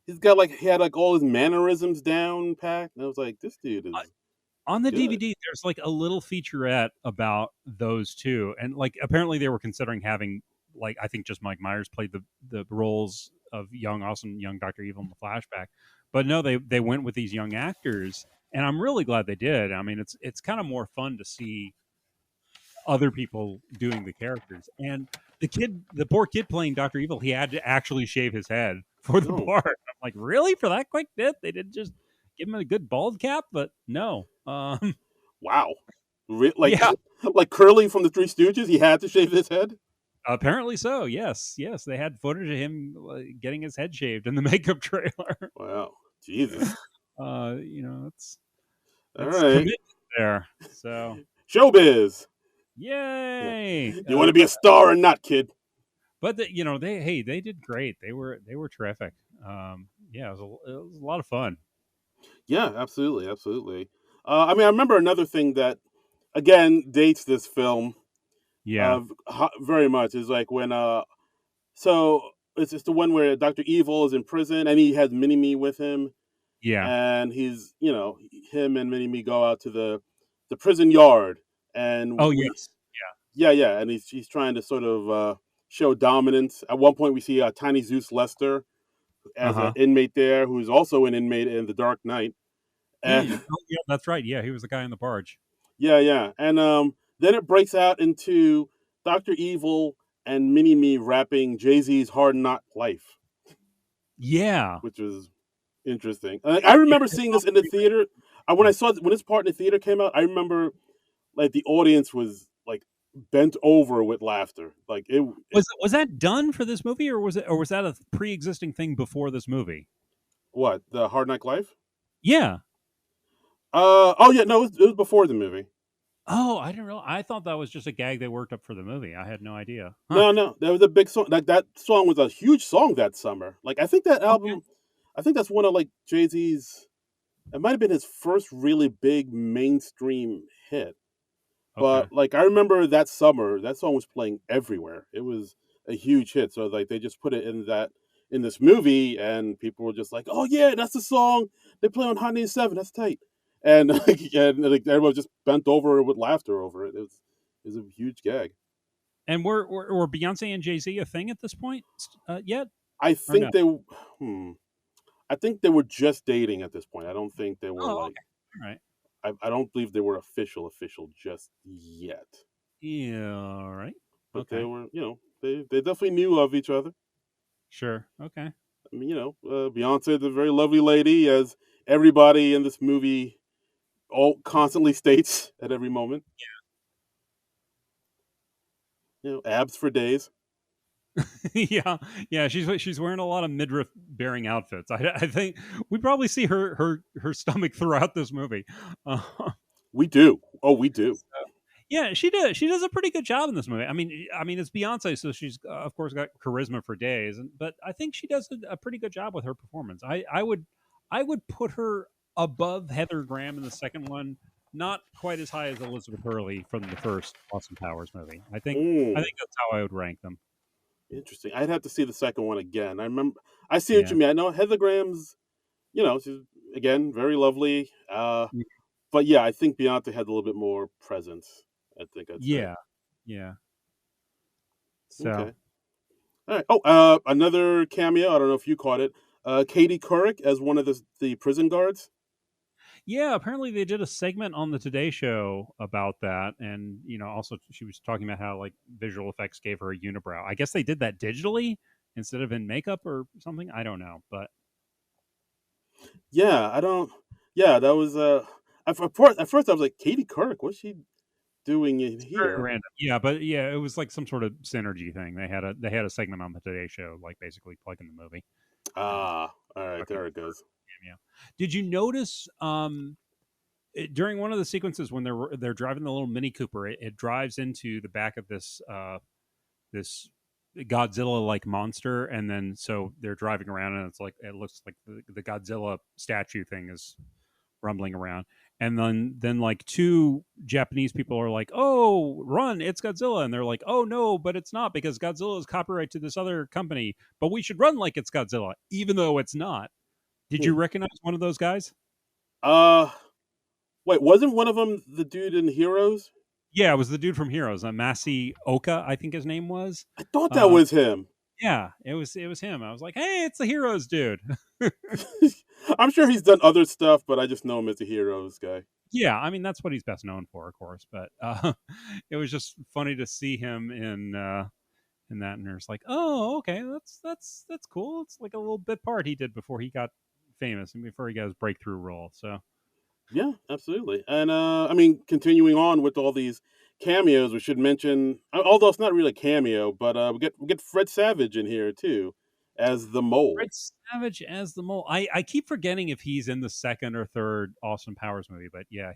he's got like he had like all his mannerisms down packed. And I was like, this dude is on the good. DVD, there's like a little featurette about those two, and like apparently they were considering having I think just Mike Myers played the roles of young Austin, young Doctor Evil in the flashback, But no, they went with these young actors, and I'm really glad they did. I mean, it's kind of more fun to see other people doing the characters. And the poor kid playing Doctor Evil, he had to actually shave his head for the Oh, part. I'm like, really, for that quick bit, they didn't just give him a good bald cap? But no, wow. Like yeah, like Curly from the Three Stooges, he had to shave his head. apparently so. Yes, yes, they had footage of him getting his head shaved in the makeup trailer. Wow, Jesus. It's All that's right, commitment there. So showbiz. yay! You want to be a star or not, kid? But they did great. They were terrific. Yeah, it was a lot of fun. Yeah, absolutely, absolutely. I mean, I remember another thing that again dates this film Yeah, very much is like when so it's the one where Doctor Evil is in prison and he has Mini Me with him, yeah. and he's him and Mini Me go out to the prison yard, and Oh we yes, yeah, and he's trying to sort of show dominance. At one point, we see Tiny Zeus Lester yeah. Uh as an huh. inmate there, who's also an inmate in The Dark Knight, and Oh yeah, that's right. Yeah, he was the guy in the barge. yeah, and then it breaks out into Doctor Evil and Mini Me rapping Jay Z's "Hard Knock Life," Yeah, which was interesting. I yeah. remember His seeing this song's in the pretty great. theater. When I Yeah. saw when this part in the theater came out, I remember like the audience was like bent over with laughter. Like Was that done for this movie, or was that a pre-existing thing before this movie? what the Hard Knock Life? Yeah. Oh yeah, no, it was before the movie. Oh, I didn't realize. I thought that was just a gag they worked up for the movie. I had no idea. Huh. No, that was a big song. Like that song was a huge song that summer. Like I think that Okay. album, I think that's one of like Jay Z's. It might have been his first really big mainstream hit. Okay. But like I remember that summer, that song was playing everywhere. It was a huge hit. So like they just put it in this movie, and people were just like, "Oh yeah, that's the song they play on Hot 97. That's tight." And like everyone just bent over with laughter over it. It was a huge gag. And were Beyonce and Jay Z a thing at this point yet, I or no? think they, hmm, I think they were just dating at this point. I don't think they were Oh, like, okay. All right. I don't believe they were official just yet. Yeah. All right. But they Okay. were, they definitely knew of each other. Sure. Okay. I mean, Beyonce is a very lovely lady, as everybody in this movie all constantly states at every moment. Abs for days. Yeah, yeah. She's wearing a lot of midriff bearing outfits. I think we probably see her stomach throughout this movie. Uh, We do. Oh, we do. yeah, she does. She does a pretty good job in this movie. I mean, it's Beyonce, so she's of course got charisma for days. But I think she does a pretty good job with her performance. I would put her above Heather Graham in the second one. Not quite as high as Elizabeth Hurley from the first Austin Powers movie. I Mm, think that's how I would rank them. interesting. I'd have to see the second one again. I remember. I see what Yeah. you mean. I know Heather Graham's. She's again very lovely. But yeah, I think Beyonce had a little bit more presence. I think I'd say. Yeah. Yeah. So Okay. All right. Oh, another cameo. I don't know if you caught it. Katie Couric as one of the prison guards. yeah, apparently they did a segment on the Today Show about that, and also she was talking about how like visual effects gave her a unibrow. I guess they did that digitally instead of in makeup or something. I don't know, but Yeah, I don't. Yeah, that was. At first I was like, Katie Couric, what's she doing in very here? random. Yeah, but yeah, it was like some sort of synergy thing. They had a segment on the Today Show, like basically plugging the movie. And All right, talking there it about her goes. cameo. Did you notice during one of the sequences when they're driving the little Mini Cooper, it drives into the back of this Godzilla like monster, and then so they're driving around, and it looks like the Godzilla statue thing is rumbling around, and then like two Japanese people are like, "Oh, run! It's Godzilla!" And they're like, "Oh no, but it's not because Godzilla is copyright to this other company, but we should run like it's Godzilla, even though it's not." Did you Hmm. recognize one of those guys? Uh, Wait, wasn't one of them the dude in Heroes? Yeah, it was the dude from Heroes, Masi Oka, I think his name was. I thought that Um, was him. Yeah, it was him. I was like, hey, it's the Heroes dude. I'm sure he's done other stuff, but I just know him as the Heroes guy. Yeah, I mean that's what he's best known for, of course. But it was just funny to see him in that, and there's like, oh, okay, that's cool. It's like a little bit part he did before he got famous and before he got his breakthrough role. So Yeah, absolutely. And I mean, continuing on with all these cameos, we should mention, although it's not really a cameo, but we get Fred Savage in here too as the mole. Fred Savage as the mole. I keep forgetting if he's in the second or third Austin Powers movie, but yeah,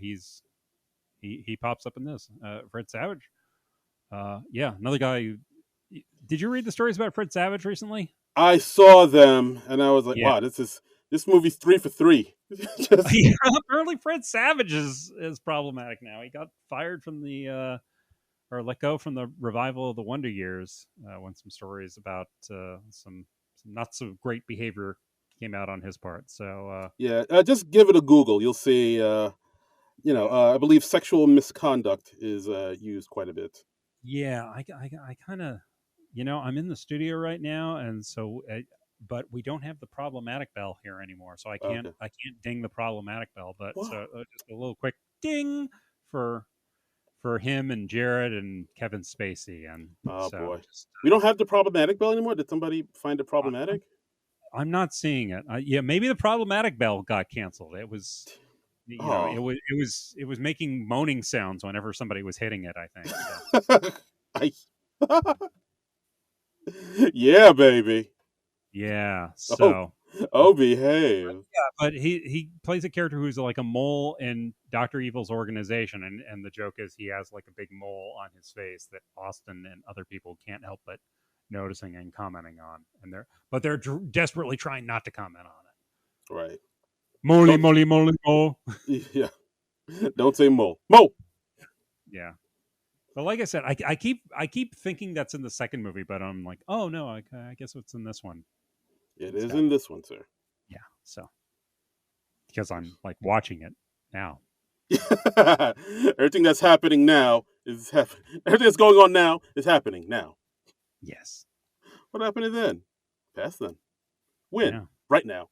he pops up in this. Fred Savage. Yeah, another guy. Did you read the stories about Fred Savage recently? I saw them and I was like, Yeah. wow, this movie's 3 for 3. Just Yeah, apparently Fred Savage is problematic now. He got fired from the or let go from the revival of the Wonder Years when some stories about some not so great behavior came out on his part. So yeah, just give it a Google. You'll see. I believe sexual misconduct is used quite a bit. yeah, I kind of, I'm in the studio right now, and so but we don't have the problematic bell here anymore, so Okay. I can't ding the problematic bell. But Wow. so just a little quick ding for him and Jared and Kevin Spacey, and Oh so boy. just We don't have the problematic bell anymore. Did somebody find it I, problematic? I'm not seeing it. Yeah, maybe the problematic bell got canceled. It was, Oh. it was making moaning sounds whenever somebody was hitting it. I think so. I, yeah, baby. Yeah. Oh, So, oh, behave. but he plays a character who's like a mole in Doctor Evil's organization, and the joke is he has like a big mole on his face that Austin and other people can't help but noticing and commenting on, and they're desperately trying not to comment on it. Right. Moly, Don't. moly, moly, mole. Yeah. Don't say mo. Mo. Yeah. But like I said, I keep thinking that's in the second movie, but I'm like, oh no, I guess it's in this one It is instead. in this one, sir. Yeah, so because I'm like watching it now. Everything that's happening now is happening. Everything that's going on now is happening now. Yes, What happened then? Past then. When? yeah, Right now.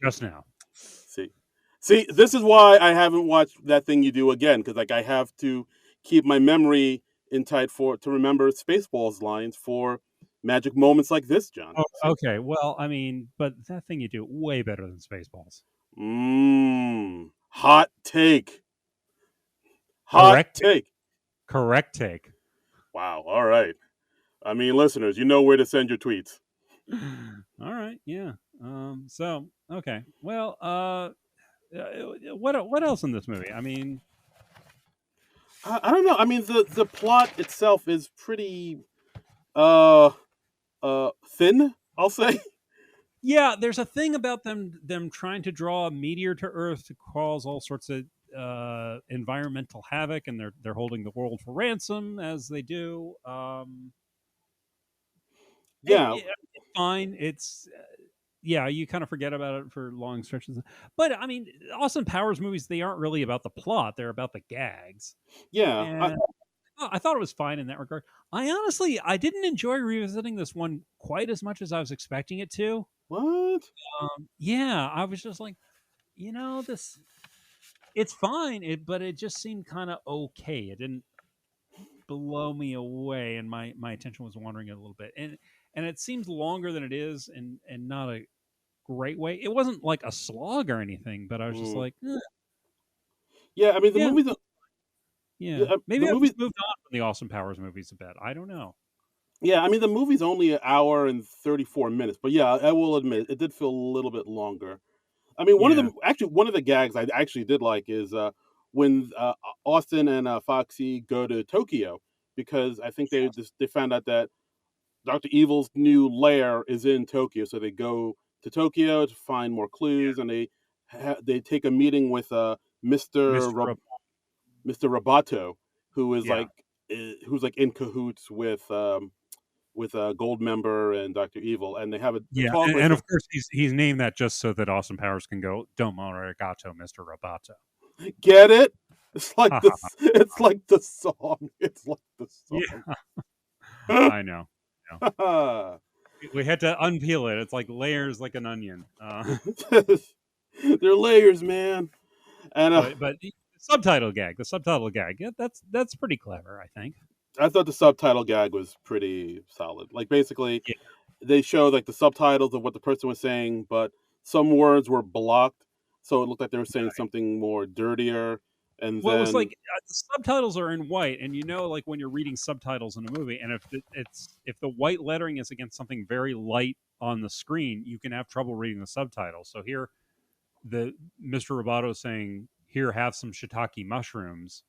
just now. See, see, this is why I haven't watched That Thing You Do again, because like I have to keep my memory in tight for to remember Spaceballs lines for magic moments like this, John. Oh, See, okay. Well, I mean, but that thing you do way better than Spaceballs. hot take, hot Correct, take. correct take. Wow. All right. I mean, listeners, you know where to send your tweets. All right, yeah. So okay. Well, what else in this movie? I mean, I don't know. I mean, the plot itself is pretty uh thin. I'll say. yeah, there's a thing about them trying to draw a meteor to Earth to cause all sorts of environmental havoc, and they're holding the world for ransom as they do. Yeah. It's fine. It's yeah, you kind of forget about it for long stretches. But I mean, Austin Powers movies, they aren't really about the plot; they're about the gags. Yeah. And I thought it was fine in that regard. I didn't enjoy revisiting this one quite as much as I was expecting it to. What? Yeah, I was just like, this it's fine, but it just seemed kind of okay. It didn't blow me away, and my attention was wandering a little bit. And it seems longer than it is, and not a great way. It wasn't like a slog or anything, but I was just Mm. like, Yeah. I mean, yeah, the, yeah. uh, Maybe the I've movie. just moved on from the Austin Powers movies a bit. I don't know. Yeah. I mean, the movie's only an hour and 34 minutes, but yeah, I will admit it did feel a little bit longer. I mean, Yeah, one of the gags I actually did like is when Austin and Foxy go to Tokyo because I think they found out that Doctor Evil's new lair is in Tokyo, so they go to Tokyo to find more clues, and they take a meeting with Mister Mister. Mister Roboto, who is Yeah, who's like in cahoots with Goldmember and Doctor Evil, and they have a yeah, talk with and of course he's named that just so that Austin Powers can go Domo Arigato, Mister Roboto. get it. It's like Ha ha this. ha. It's like the song. It's like the Yeah, song. I know. I know. We had to unpeel it. It's like layers, like an onion. They're layers, man. And But the subtitle gag, yeah, that's pretty clever, I think. I thought the subtitle gag was pretty solid. Like basically, Yeah, they showed like the subtitles of what the person was saying, but some words were blocked, so it looked like they were saying something more dirtier. And well, it's then like the subtitles are in white, and like when you're reading subtitles in a movie, and if the white lettering is against something very light on the screen, you can have trouble reading the subtitles. So here, the Mr. Roboto saying, "Here, have some shiitake mushrooms,"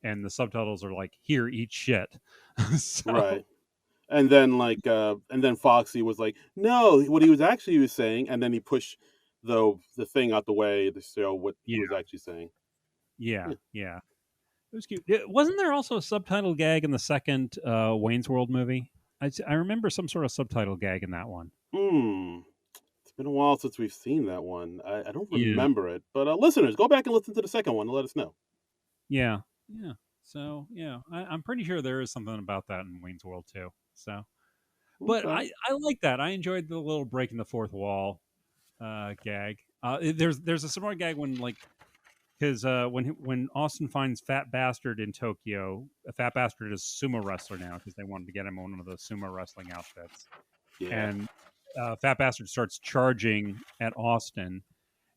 and the subtitles are like, "Here, eat shit." So right, and then and then Foxy was like, "No, what he was actually was saying," and then he pushed the thing out the way to show what he was yeah, actually saying. yeah, Yeah. yeah. It was cute. Wasn't there also a subtitle gag in the second Wayne's World movie? I remember some sort of subtitle gag in that one. Hmm. It's been a while since we've seen that one. I don't Yeah. remember it, but listeners, go back and listen to the second one and let us know. Yeah. Yeah. So yeah, I'm pretty sure there is something about that in Wayne's World too. So, but Okay. I like that. I enjoyed the little breaking the fourth wall gag. There's a similar gag when because when Austin finds Fat Bastard in Tokyo, a Fat Bastard is a sumo wrestler now because they wanted to get him on one of those sumo wrestling outfits, Yeah. and Fat Bastard starts charging at Austin,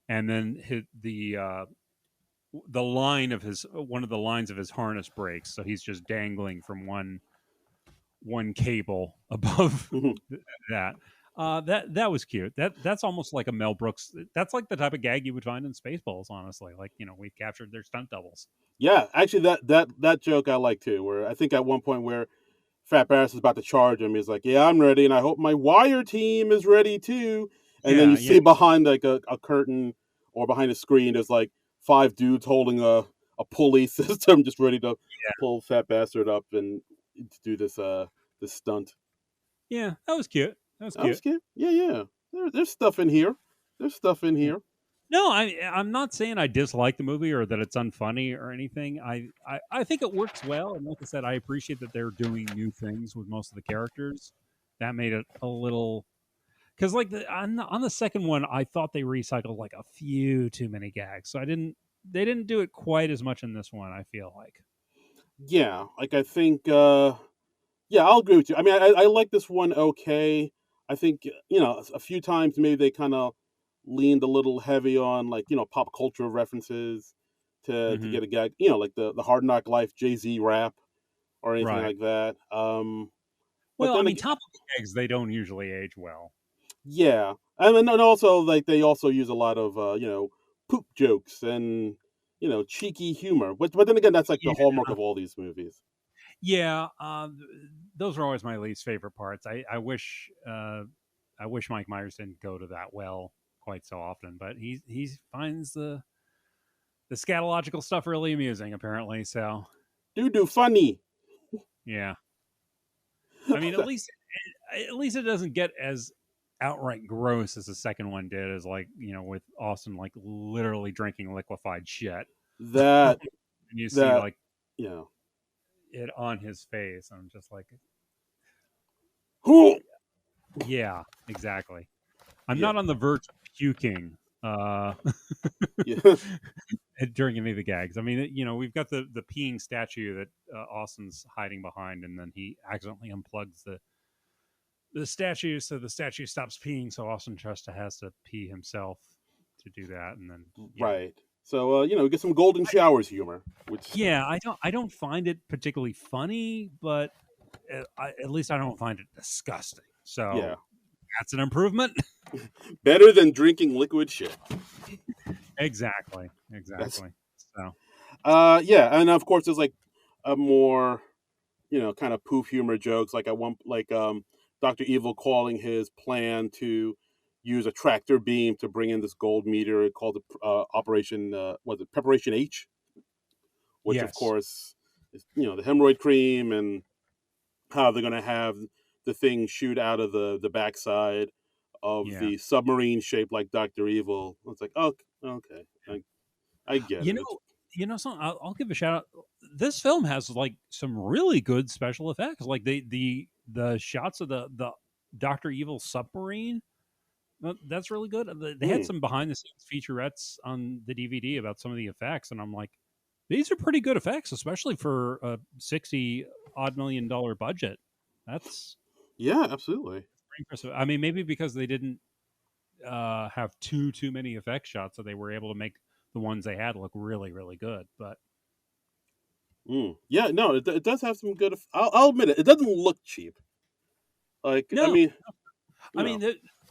and then the line of his one of the lines of his harness breaks, so he's just dangling from one cable above that. That was cute. That's almost like a Mel Brooks. That's like the type of gag you would find in Spaceballs. Honestly, like we've captured their stunt doubles. Yeah, actually, that joke I like too. Where I think at one point where Fat Barris is about to charge him, he's like, "Yeah, I'm ready, and I hope my wire team is ready too." And then you Yeah, yeah, see behind like a curtain or behind a screen, there's like five dudes holding a pulley system, just ready to pull Fat Bastard up and to do this stunt. yeah. That was cute. That was I was cute. scared. Yeah, yeah. There's stuff in here. There's stuff in Yeah. here. No, I'm not saying I dislike the movie or that it's unfunny or anything. I think it works well, and like I said, I appreciate that they're doing new things with most of the characters. That made it a little because like on the second one, I thought they recycled like a few too many gags, so I didn't. They didn't do it quite as much in this one. I feel like. Yeah, like I think yeah, I'll agree with you. I mean, I like this one okay. I think a few times maybe they kind of leaned a little heavy on like pop culture references to Hmm. get a gag. Like the Hard Knock Life Jay-Z rap or anything Right. like that. But Well, I then mean, again, topical gags they don't usually age well. yeah, and also like they also use a lot of poop jokes and cheeky humor. But then again, that's like the hallmark of all these movies. Yeah, those are always my least favorite parts. I wish Mike Myers didn't go to that well quite so often, but he finds the scatological stuff really amusing, apparently. So Do funny. yeah, I mean, at least it doesn't get as outright gross as the second one did, as like with Austin like literally drinking liquefied shit, and that you see that like yeah. it on his face. I'm just like, Who? yeah, exactly. I'm Yeah, not on the verge of puking yeah. during any of the gags. I mean, we've got the peeing statue that Austin's hiding behind, and then he accidentally unplugs the statue, so the statue stops peeing. So Austin just has to pee himself to do that, and then Right. So get some golden showers humor, which yeah, I don't find it particularly funny, but at least I don't find it disgusting. yeah, So that's an improvement. better than drinking liquid shit. Exactly, That's exactly. So yeah, and of course there's like a more kind of poof humor jokes like I want like Dr. Evil calling his plan to use a tractor beam to bring in this gold meter called the Operation was it Preparation H, which of yes, course is the hemorrhoid cream and how they're going to have the thing shoot out of the backside of yeah. the submarine shaped like Doctor Evil. It's like, oh, okay, I get You it. know, something. I'll give a shout out. This film has like some really good special effects. Like the shots of Doctor Evil submarine. That's really good. They had Hmm. some behind the scenes featurettes on the DVD about some of the effects, and I'm like, these are pretty good effects, especially for a 60 odd million budget. That's Yeah, absolutely. pretty impressive. I mean, maybe because they didn't have too many effect shots, so they were able to make the ones they had look really good. But Yeah, no, it does have some good. I'll admit it. It doesn't look cheap. Like, I no, mean, I you mean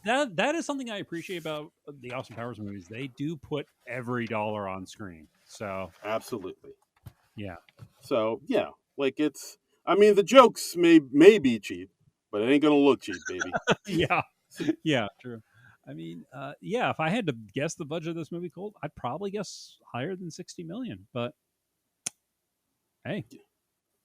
know, that is something I appreciate about the Austin Powers movies. They do put every dollar on screen. So absolutely. yeah, So yeah, like it's. I mean, the jokes may be cheap, but it ain't gonna look cheap, baby. yeah, yeah, true. I mean, yeah, if I had to guess the budget of this movie, Cold, I'd probably guess higher than 60 million. But hey,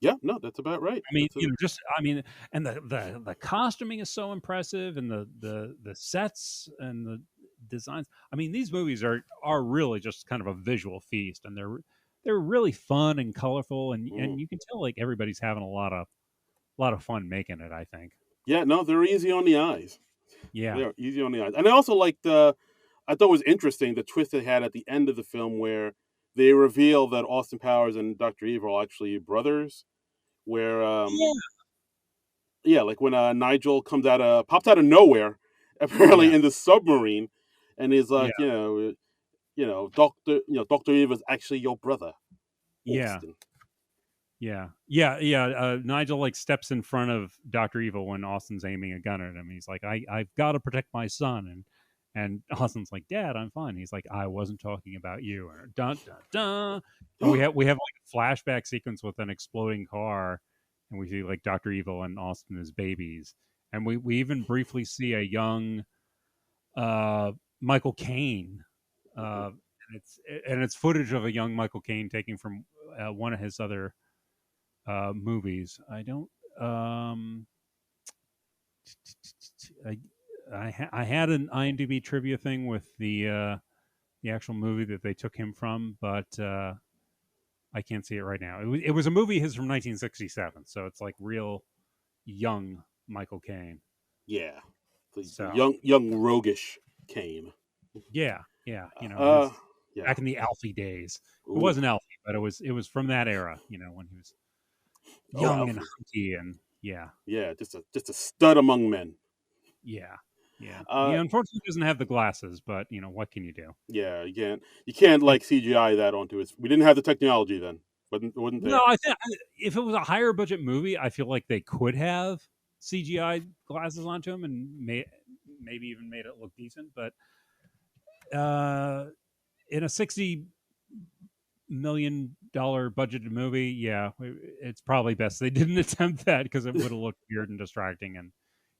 Yeah, no, that's about right. I mean, That's a, just I mean, and the costuming is so impressive, and the sets and the designs. I mean, these movies are really just kind of a visual feast, and they're really fun and colorful, mm. and you can tell like everybody's having a lot of fun making it. I think. Yeah, no, they're easy on the eyes. Yeah. They are easy on the eyes, and I also like the. I thought it was interesting the twist they had at the end of the film where they reveal that Austin Powers and Doctor Evil are actually brothers. Where Yeah. yeah, like when Nigel popped out of nowhere, Yeah. apparently in the submarine, and he's Yeah. like, Doctor Evil is actually your brother, Yeah. Austin. Yeah. Nigel like steps in front of Doctor Evil when Austin's aiming a gun at him. He's like, I've got to protect my son, and Austin's like, Dad, I'm fine. He's like, I wasn't talking about you. And dun dun dun. And we have like a flashback sequence with an exploding car, and we see like Doctor Evil and Austin as babies, and we even briefly see a young Michael Caine. And it's footage of a young Michael Caine taken from one of his other movies. I don't. I I had an IMDb trivia thing with the actual movie that they took him from, but I can't see it right now. It was a movie his from 1967, so it's like real young Michael Caine. Yeah, the So young roguish Kane. yeah, Uh, his yeah. back in the Alfie days. It Ooh, wasn't Alfie, but it was from that era. When he was oh, young and Alfie. hunky and yeah. Yeah, just a stud among men. Yeah, yeah. He Uh, unfortunately doesn't have the glasses, but what can you do? yeah, you can't like CGI that onto it. We didn't have the technology then. Wasn't No, there? I think if it was a higher budget movie, I feel like they could have CGI glasses onto him and maybe even made it look decent. But uh, in a $60 million budgeted movie, yeah, it's probably best they didn't attempt that because it would have looked weird and distracting, and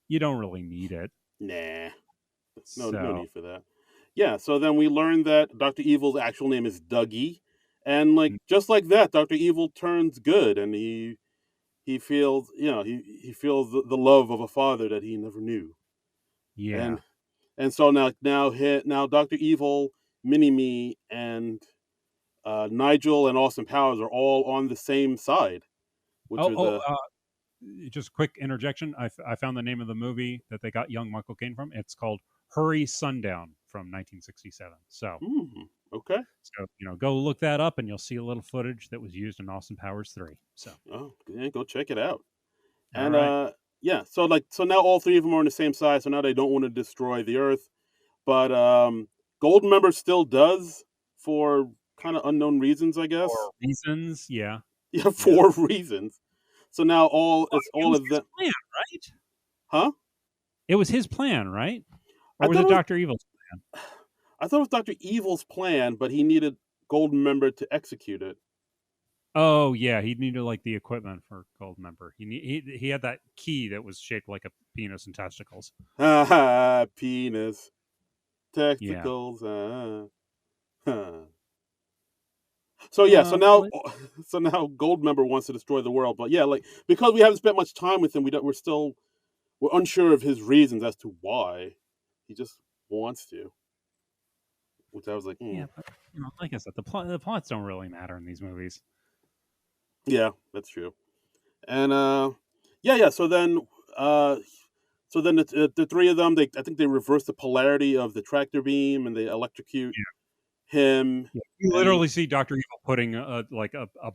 you don't really need it. Nah, no So need for that. Yeah, so then we learned that Doctor Evil's actual name is Dougie, and like just like that, Doctor Evil turns good, and he feels he feels the love of a father that he never knew, yeah. and so now Doctor Evil, Mini Me, and Nigel and Austin Powers are all on the same side, which Oh, are oh, the just quick interjection. I found the name of the movie that they got young Michael Caine from. It's called Hurry Sundown from 1967. okay. So go look that up, and you'll see a little footage that was used in Austin Powers 3. So, Oh, yeah, go check it out. all And right. yeah, so now all three of them are on the same side. So now they don't want to destroy the Earth, but Goldmember still does for kind of unknown reasons, I guess. For reasons, yeah, Yeah, yeah. for reasons. So now it's It all was of his them, plan, right? huh? It was his plan, right? I Or was thought it it was Doctor Evil's plan? I thought it was Doctor Evil's plan, but he needed Goldmember to execute it. Oh yeah, he needed like the equipment for Goldmember. He had that key that was shaped like a penis and testicles. Ha ha, penis, Yeah. testicles. Huh. So yeah, so now Well, Goldmember wants to destroy the world, but yeah, like because we haven't spent much time with him, we're unsure of his reasons as to why he just wants to. Which I was like, yeah, but like I said, the plots don't really matter in these movies. yeah, that's true. And yeah. So then, uh, So then the three of them, I think they reverse the polarity of the tractor beam and they electrocute him. Yeah. You And literally see Doctor Evil putting a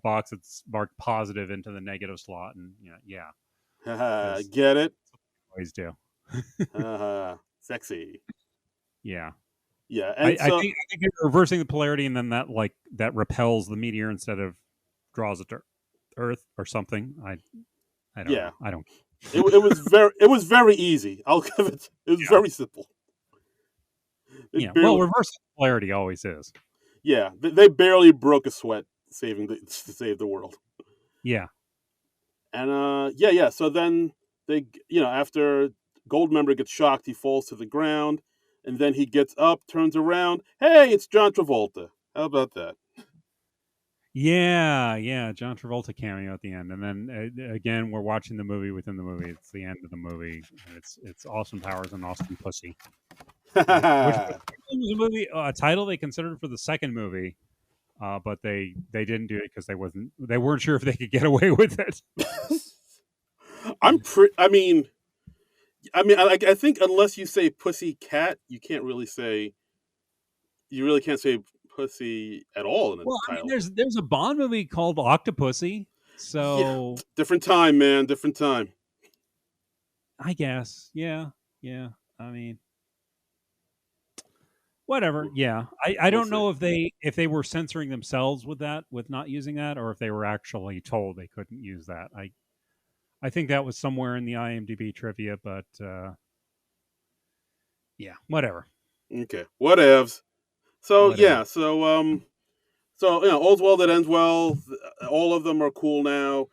box that's marked positive into the negative slot, and yeah, as get it? always do. Sexy. Yeah, Yeah, I, and I so think I think they're reversing the polarity, and then that repels the meteor instead of draws it to Earth or something. I don't yeah, know. I don't. it was very easy. I'll give it. It was Yeah, very simple. They yeah. Well, barely, reversing polarity always is. yeah, they barely broke a sweat to save the world. Yeah. And yeah, yeah. So then after Goldmember gets shocked, he falls to the ground, and then he gets up, turns around. Hey, it's John Travolta. How about that? Yeah, yeah, John Travolta cameo at the end, and then again we're watching the movie within the movie. It's the end of the movie, and it's Austin Powers and Austin Pussy, which was a movie a title they considered for the second movie, but they didn't do it because they weren't sure if they could get away with it. I think unless you say pussy cat, you really can't say pussy at all in a Well, I mean, title. there's a Bond movie called Octopussy, Yeah, so different time, man. Different time. I guess, yeah, yeah. I mean, whatever. Yeah, I We'll don't see. know if they were censoring themselves with that, with not using that, or if they were actually told they couldn't use that. I think that was somewhere in the IMDb trivia, but yeah, whatever, Okay, whatevs. So whatever. yeah, so all's well that ends well. All of them are cool now.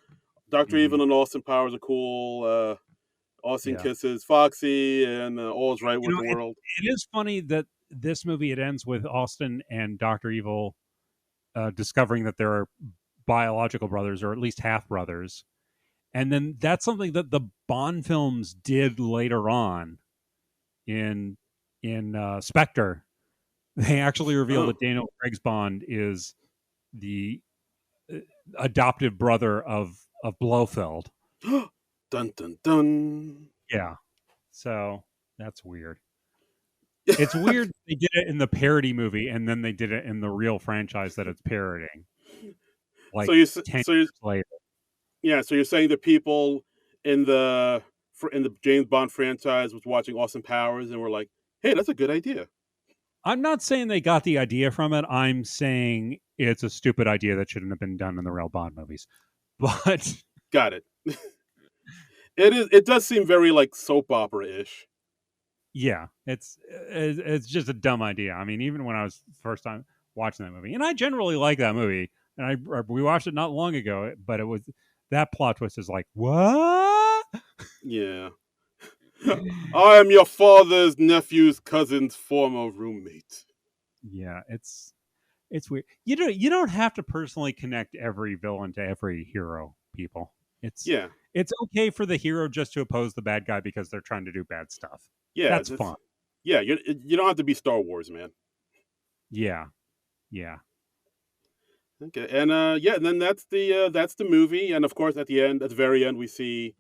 Doctor Hmm. Evil and Austin Powers are cool. Austin Yeah, kisses Foxy, and all's right you with know, the world. it is funny that this movie it ends with Austin and Doctor Evil discovering that there are biological brothers, or at least half brothers, and then that's something that the Bond films did later on in Spectre. They actually reveal Oh, that Daniel Craig's Bond is the uh, adoptive brother of Blofeld. dun dun dun. Yeah, so that's weird. It's weird they did it in the parody movie and then they did it in the real franchise that it's parodying, so like you 10 so you years later. yeah, so you're saying the people in the James Bond franchise was watching Austin Powers and were like, "Hey, that's a good idea." I'm not saying they got the idea from it. I'm saying it's a stupid idea that shouldn't have been done in the real Bond movies. But Got it. It is. It does seem very like soap opera ish. yeah, it's just a dumb idea. I mean, even when I was first time watching that movie, and I generally like that movie, and we watched it not long ago, but it was that plot twist is like what? Yeah. I am your father's nephew's cousin's former roommate. Yeah, it's weird. You don't have to personally connect every villain to every hero. People, it's Yeah. it's okay for the hero just to oppose the bad guy because they're trying to do bad stuff. Yeah. That's fun. Yeah. You don't have to be Star Wars, man. Yeah, yeah, Okay. And yeah, and then that's the movie, and of course at the very end, we see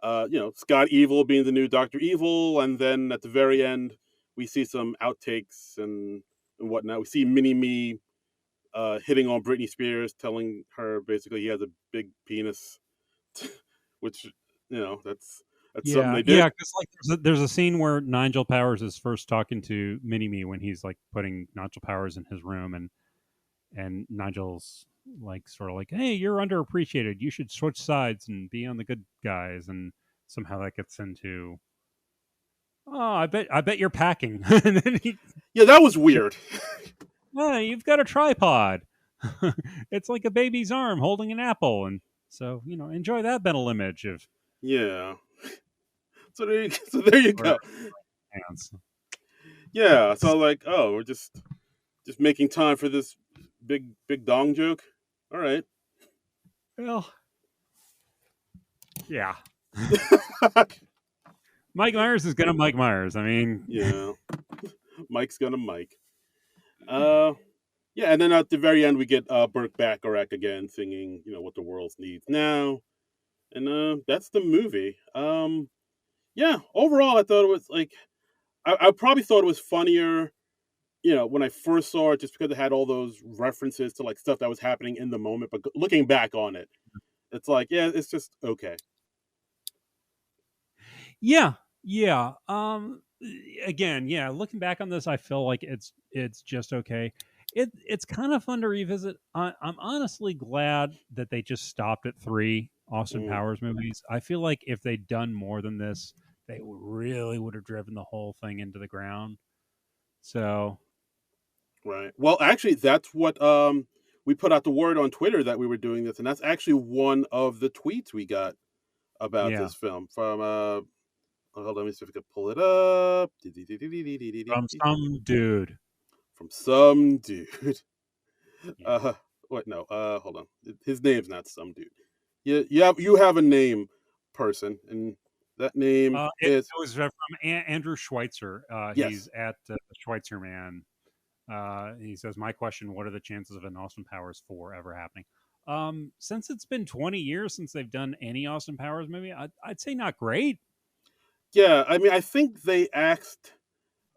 Scott Evil being the new Doctor Evil, and then at the very end, we see some outtakes and whatnot. We see Mini Me hitting on Britney Spears, telling her basically he has a big penis, which that's something yeah, they did. yeah. Because like there's a scene where Nigel Powers is first talking to Mini Me when he's like putting Nigel Powers in his room, and Nigel's like sort of like, "Hey, you're underappreciated. You should switch sides and be on the good guys." And somehow that gets into, "Oh, I bet you're packing." And then he, Yeah, that was weird. "Oh, you've got a tripod. It's like a baby's arm holding an apple." And so enjoy that mental image of Yeah. So there you where go. hands. Yeah. So like, oh, we're just making time for this big dong joke. All right. Well, yeah. Mike Myers is gonna Mike Myers. I mean, Yeah. Mike's gonna Mike. Uh, yeah, and then at the very end we get Burt Bacharach again singing, what the world needs now, and that's the movie. Yeah, overall, I thought it was like I probably thought it was funnier, when I first saw it, just because it had all those references to like stuff that was happening in the moment. But looking back on it, it's like, yeah, it's just okay. Yeah, yeah. Again, yeah. Looking back on this, I feel like it's just okay. It's kind of fun to revisit. I'm honestly glad that they just stopped at three Austin Mm, Powers movies. I feel like if they'd done more than this, they really would have driven the whole thing into the ground. So right. Well, actually, that's what we put out the word on Twitter that we were doing this, and that's actually one of the tweets we got about yeah, this film from hold on, let me see if I can pull it up. from some dude. From some dude. Yeah. Uh, what? No. Hold on. His name's not some dude. You have a name, person, and that name is It was from Andrew Schweitzer. He's yes. at the Schweitzer Man. He says, "My question: what are the chances of an Austin Powers 4 ever happening?" Since it's been 20 years since they've done any Austin Powers movie, I'd say not great. Yeah. I mean, I think they asked.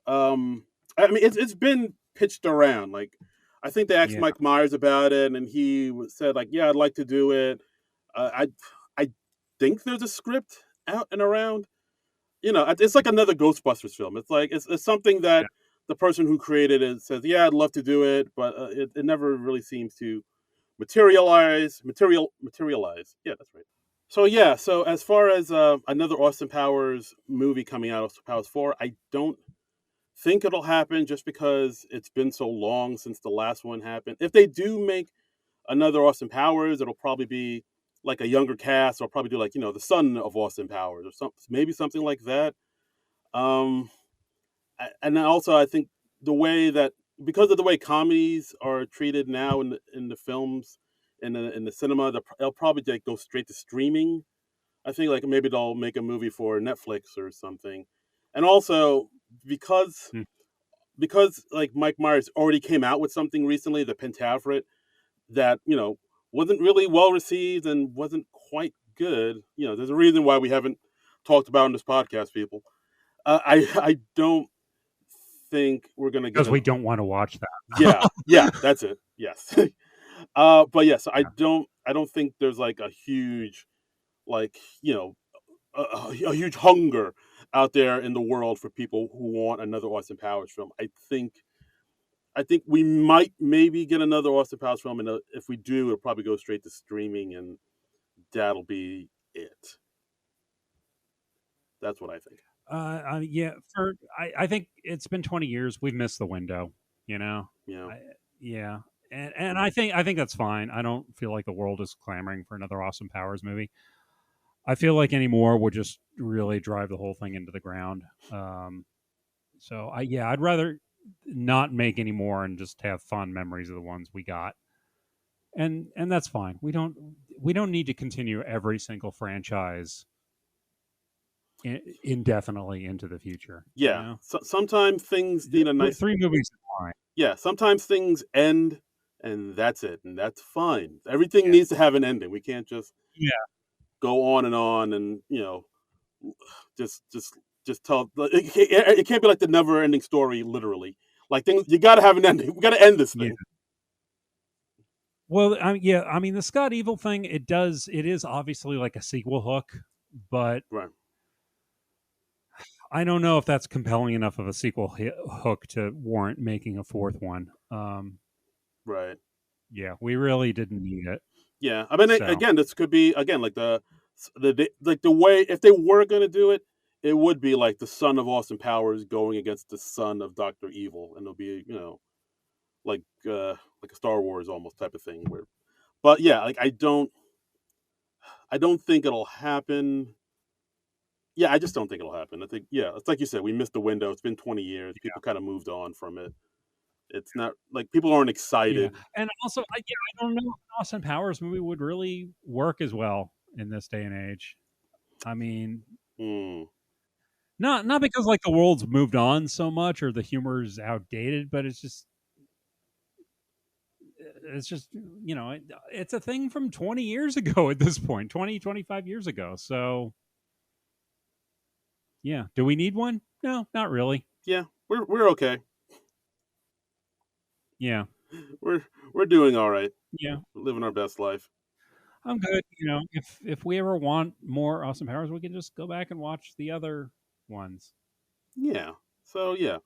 Um, I mean, it's been pitched around. Like, I think they asked Yeah, Mike Myers about it, and he said like, "Yeah, I'd like to do it." I think there's a script out and around. It's like another Ghostbusters film. It's like it's something yeah. that the person who created it says, "Yeah, I'd love to do it," but it never really seems to materialize. Yeah, that's right. So yeah, so as far as another Austin Powers movie coming out, Austin Powers 4, I don't think it'll happen just because it's been so long since the last one happened. If they do make another Austin Powers, it'll probably be like a younger cast, or probably do like the son of Austin Powers or something, maybe something like that. Um, and then also I think the way that because of the way comedies are treated now in the films in the cinema, they'll probably like go straight to streaming. I think like maybe they'll make a movie for Netflix or something. And also because Hmm. because like Mike Myers already came out with something recently, the Pentaveret, that wasn't really well received and wasn't quite good. There's a reason why we haven't talked about in this podcast, people. I don't think we're gonna get Because an we don't want to watch yeah, that. yeah, that's it. Yes. But yes, Yeah. I don't think there's like a huge like a huge hunger out there in the world for people who want another Austin Powers film. I think we might maybe get another Austin Powers film, and if we do, it'll probably go straight to streaming, and that'll be it. That's what I think. Yeah, I think it's been 20 years. We've missed the window. You know, You know, I, yeah, and I think that's fine. I don't feel like the world is clamoring for another Austin Powers movie. I feel like any more would just really drive the whole thing into the ground. So I'd rather not make any more and just have fond memories of the ones we got. And that's fine. We don't need to continue every single franchise indefinitely into the future. You yeah. know, Sometimes things need a nice three movies is fine. yeah. Sometimes things end, and that's it, and that's fine. Everything Yeah, needs to have an ending. We can't just yeah, go on, and just just just tell it can't be like the never ending story. Literally, like things you got to have an ending. We got to end this yeah. thing. Well, yeah. I mean, the Scott Evil thing. It is obviously like a sequel hook, but Right. I don't know if that's compelling enough of a sequel hook to warrant making a fourth one. Right. Yeah, we really didn't need it. Yeah, I mean, So again, this could be again like the way if they were gonna do it, it would be like the son of Austin Powers going against the son of Doctor Evil, and it'll be like like a Star Wars almost type of thing. But yeah, like I don't think it'll happen. Yeah, I just don't think it'll happen. I think yeah, it's like you said, we missed the window. It's been 20 years. People kind of moved on from it. It's not like people aren't yeah, excited. and also I don't know if an Austin Powers movie would really work as well in this day and age. I mean, Hmm. not because like the world's moved on so much or the humor is outdated, but it's just it's a thing from 20 years ago at this point, 20, 25 years ago. So Yeah. Do we need one? No, not really. Yeah, we're okay. Yeah. We're we're doing all right. Yeah. We're living our best life. I'm good. If we ever want more Austin Powers, we can just go back and watch the other ones. Yeah. So yeah.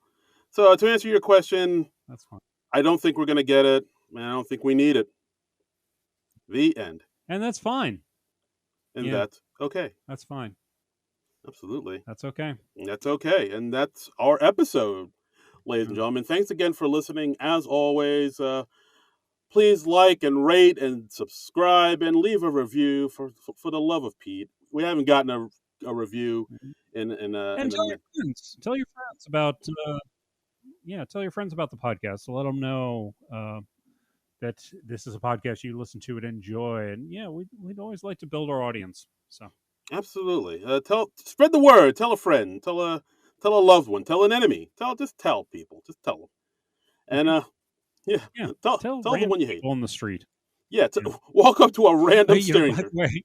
So to answer your question, That's fine. I don't think we're gonna get it, and I don't think we need it. The end. And that's fine. And Yeah, that's okay. that's fine. Absolutely. That's okay. And that's okay. And that's our episode, ladies and Uh, gentlemen. Thanks again for listening. As always, please like and rate and subscribe and leave a review for the love of Pete. We haven't gotten a review And in a tell your minute. friends. Tell your friends about tell your friends about the podcast. So let them know that this is a podcast you listen to and enjoy. And yeah, we'd always like to build our audience. So Absolutely. Spread the word. Tell a friend. Tell a loved one. Tell an enemy. Just tell people. Just tell them. And mhm, yeah, yeah, tell tell the random one you hate. people on the street. Yeah, You know, walk up to a random by the stranger. way,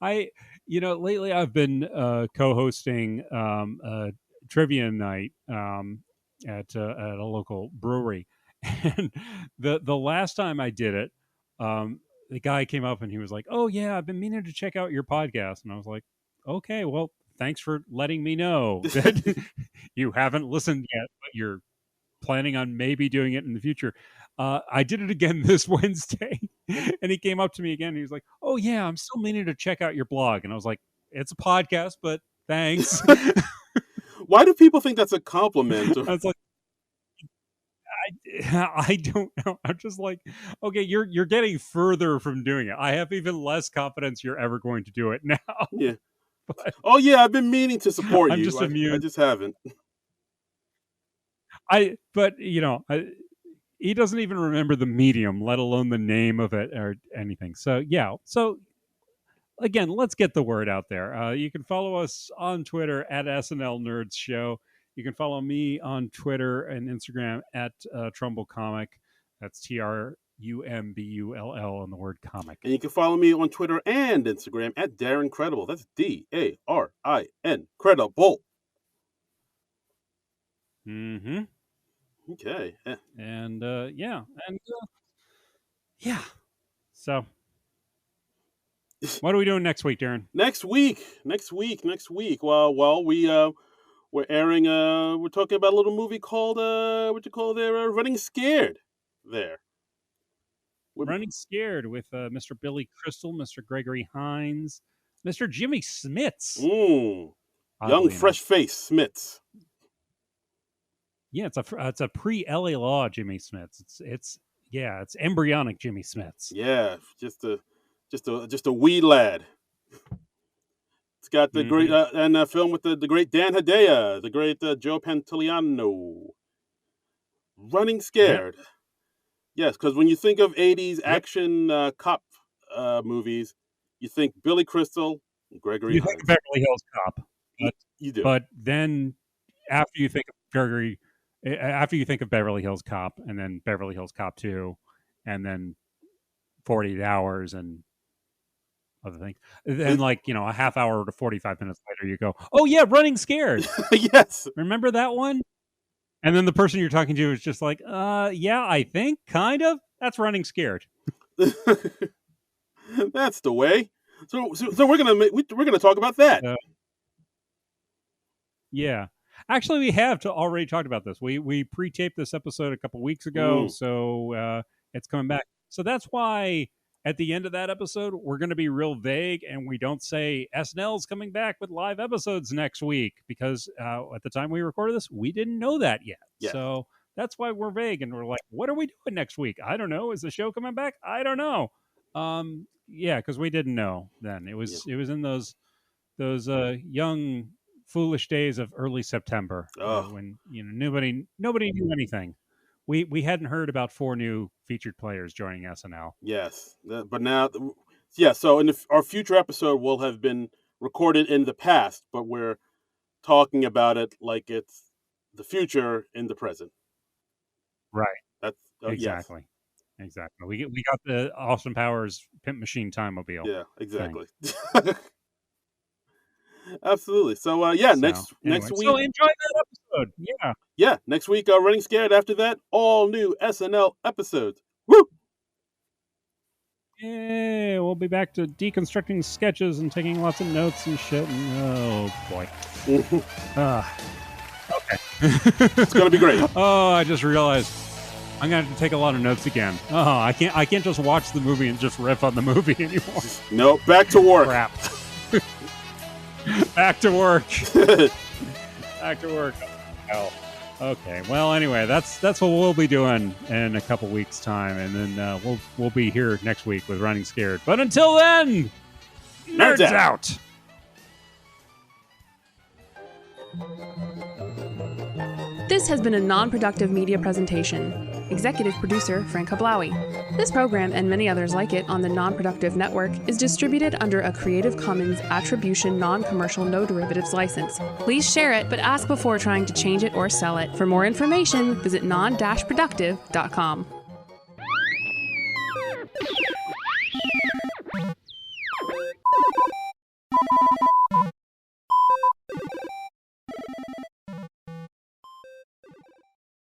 I lately I've been co-hosting a trivia night at a local brewery, and the last time I did it, the guy came up and he was like, "Oh yeah, I've been meaning to check out your podcast," and I was like, "Okay, well, thanks for letting me know that you haven't listened yet, but you're planning on maybe doing it in the future." I did it again this Wednesday, and he came up to me again. And he was like, "Oh yeah, I'm still meaning to check out your blog," and I was like, "It's a podcast, but thanks." Why do people think that's a compliment? I was like, I don't know. I'm just like, okay, you're getting further from doing it. I have even less confidence you're ever going to do it now. Yeah. But Oh yeah, I've been meaning to support I'm you. just I amused. just haven't. But he doesn't even remember the medium, let alone the name of it or anything. So yeah. So again, let's get the word out there. You can follow us on Twitter at SNL Nerds Show. You can follow me on Twitter and Instagram at Trumbull Comic. That's TRUMBULL and the word comic. And you can follow me on Twitter and Instagram at Darren Credible. That's DARIN Credible. Mm-hmm. Okay. And yeah. So, what are we doing next week, Darren? Next week. Well, we're airing. We're talking about a little movie called what you call there, Running Scared. There. We're, Running Scared with Mr. Billy Crystal, Mr. Gregory Hines, Mr. Jimmy Smits. young Oddly enough, fresh face Smits. yeah, it's a pre LA Law Jimmy Smits. It's embryonic Jimmy Smits. Yeah, just a wee lad. It's got the great Mm-hmm. and a film with the great Dan Hedaya, the great Joe Pantoliano. Running Yep. Scared. Yes, because when you think of '80s Yep. action cop movies, you think Billy Crystal, Gregory You think of Hines. Beverly Hills Cop, but You do. but then after you think of after you think of Beverly Hills Cop, and then Beverly Hills Cop 2, and then 48 Hours and other things, then a half hour to 45 minutes later, you go, "Oh yeah, Running Scared. Yes. Remember that one?" And then the person you're talking to is just like, yeah, I think, kind of. That's Running Scared. That's the way. So we're gonna talk about that. Yeah. Actually, we have already talked about this. We pre-taped this episode a couple weeks ago, Mm, so it's coming back. So that's why at the end of that episode, we're going to be real vague, and we don't say SNL's coming back with live episodes next week because at the time we recorded this, we didn't know that yet. yeah. So that's why we're vague, and we're like, "What are we doing next week? I don't know. Is the show coming back? I don't know." Yeah, because we didn't know then. Yeah. It was in those young foolish days of early September Oh, when nobody knew anything. We hadn't heard about 4 new featured players joining SNL. yes. But now, yeah. So our future episode will have been recorded in the past, but we're talking about it like it's the future in the present. Right. That's yes. Exactly. Exactly. We got the Austin Powers Pimp Machine Time Mobile Yeah, thing. exactly. Absolutely. So yeah, So anyway, next so week, enjoy that episode. Yeah. yeah, next week, Running Scared. After that, all new SNL episodes. Woo! Yay, we'll be back to deconstructing sketches and taking lots of notes and shit. And, oh boy. Okay. It's gonna be great. Oh, I just realized I'm gonna have to take a lot of notes again. Oh, I can't just watch the movie and just riff on the movie anymore. No, back to work. Crap. Back to work. Back to work. Hell. Okay. Well, anyway, that's what we'll be doing in a couple weeks' time, and then we'll be here next week with Running Scared. But until then, nerds out. This has been a non-productive media presentation. Executive producer Frank Hablawi. This program and many others like it on the Non-Productive Network is distributed under a Creative Commons Attribution Non-Commercial No Derivatives license. Please share it, but ask before trying to change it or sell it. For more information, visit non-productive.com.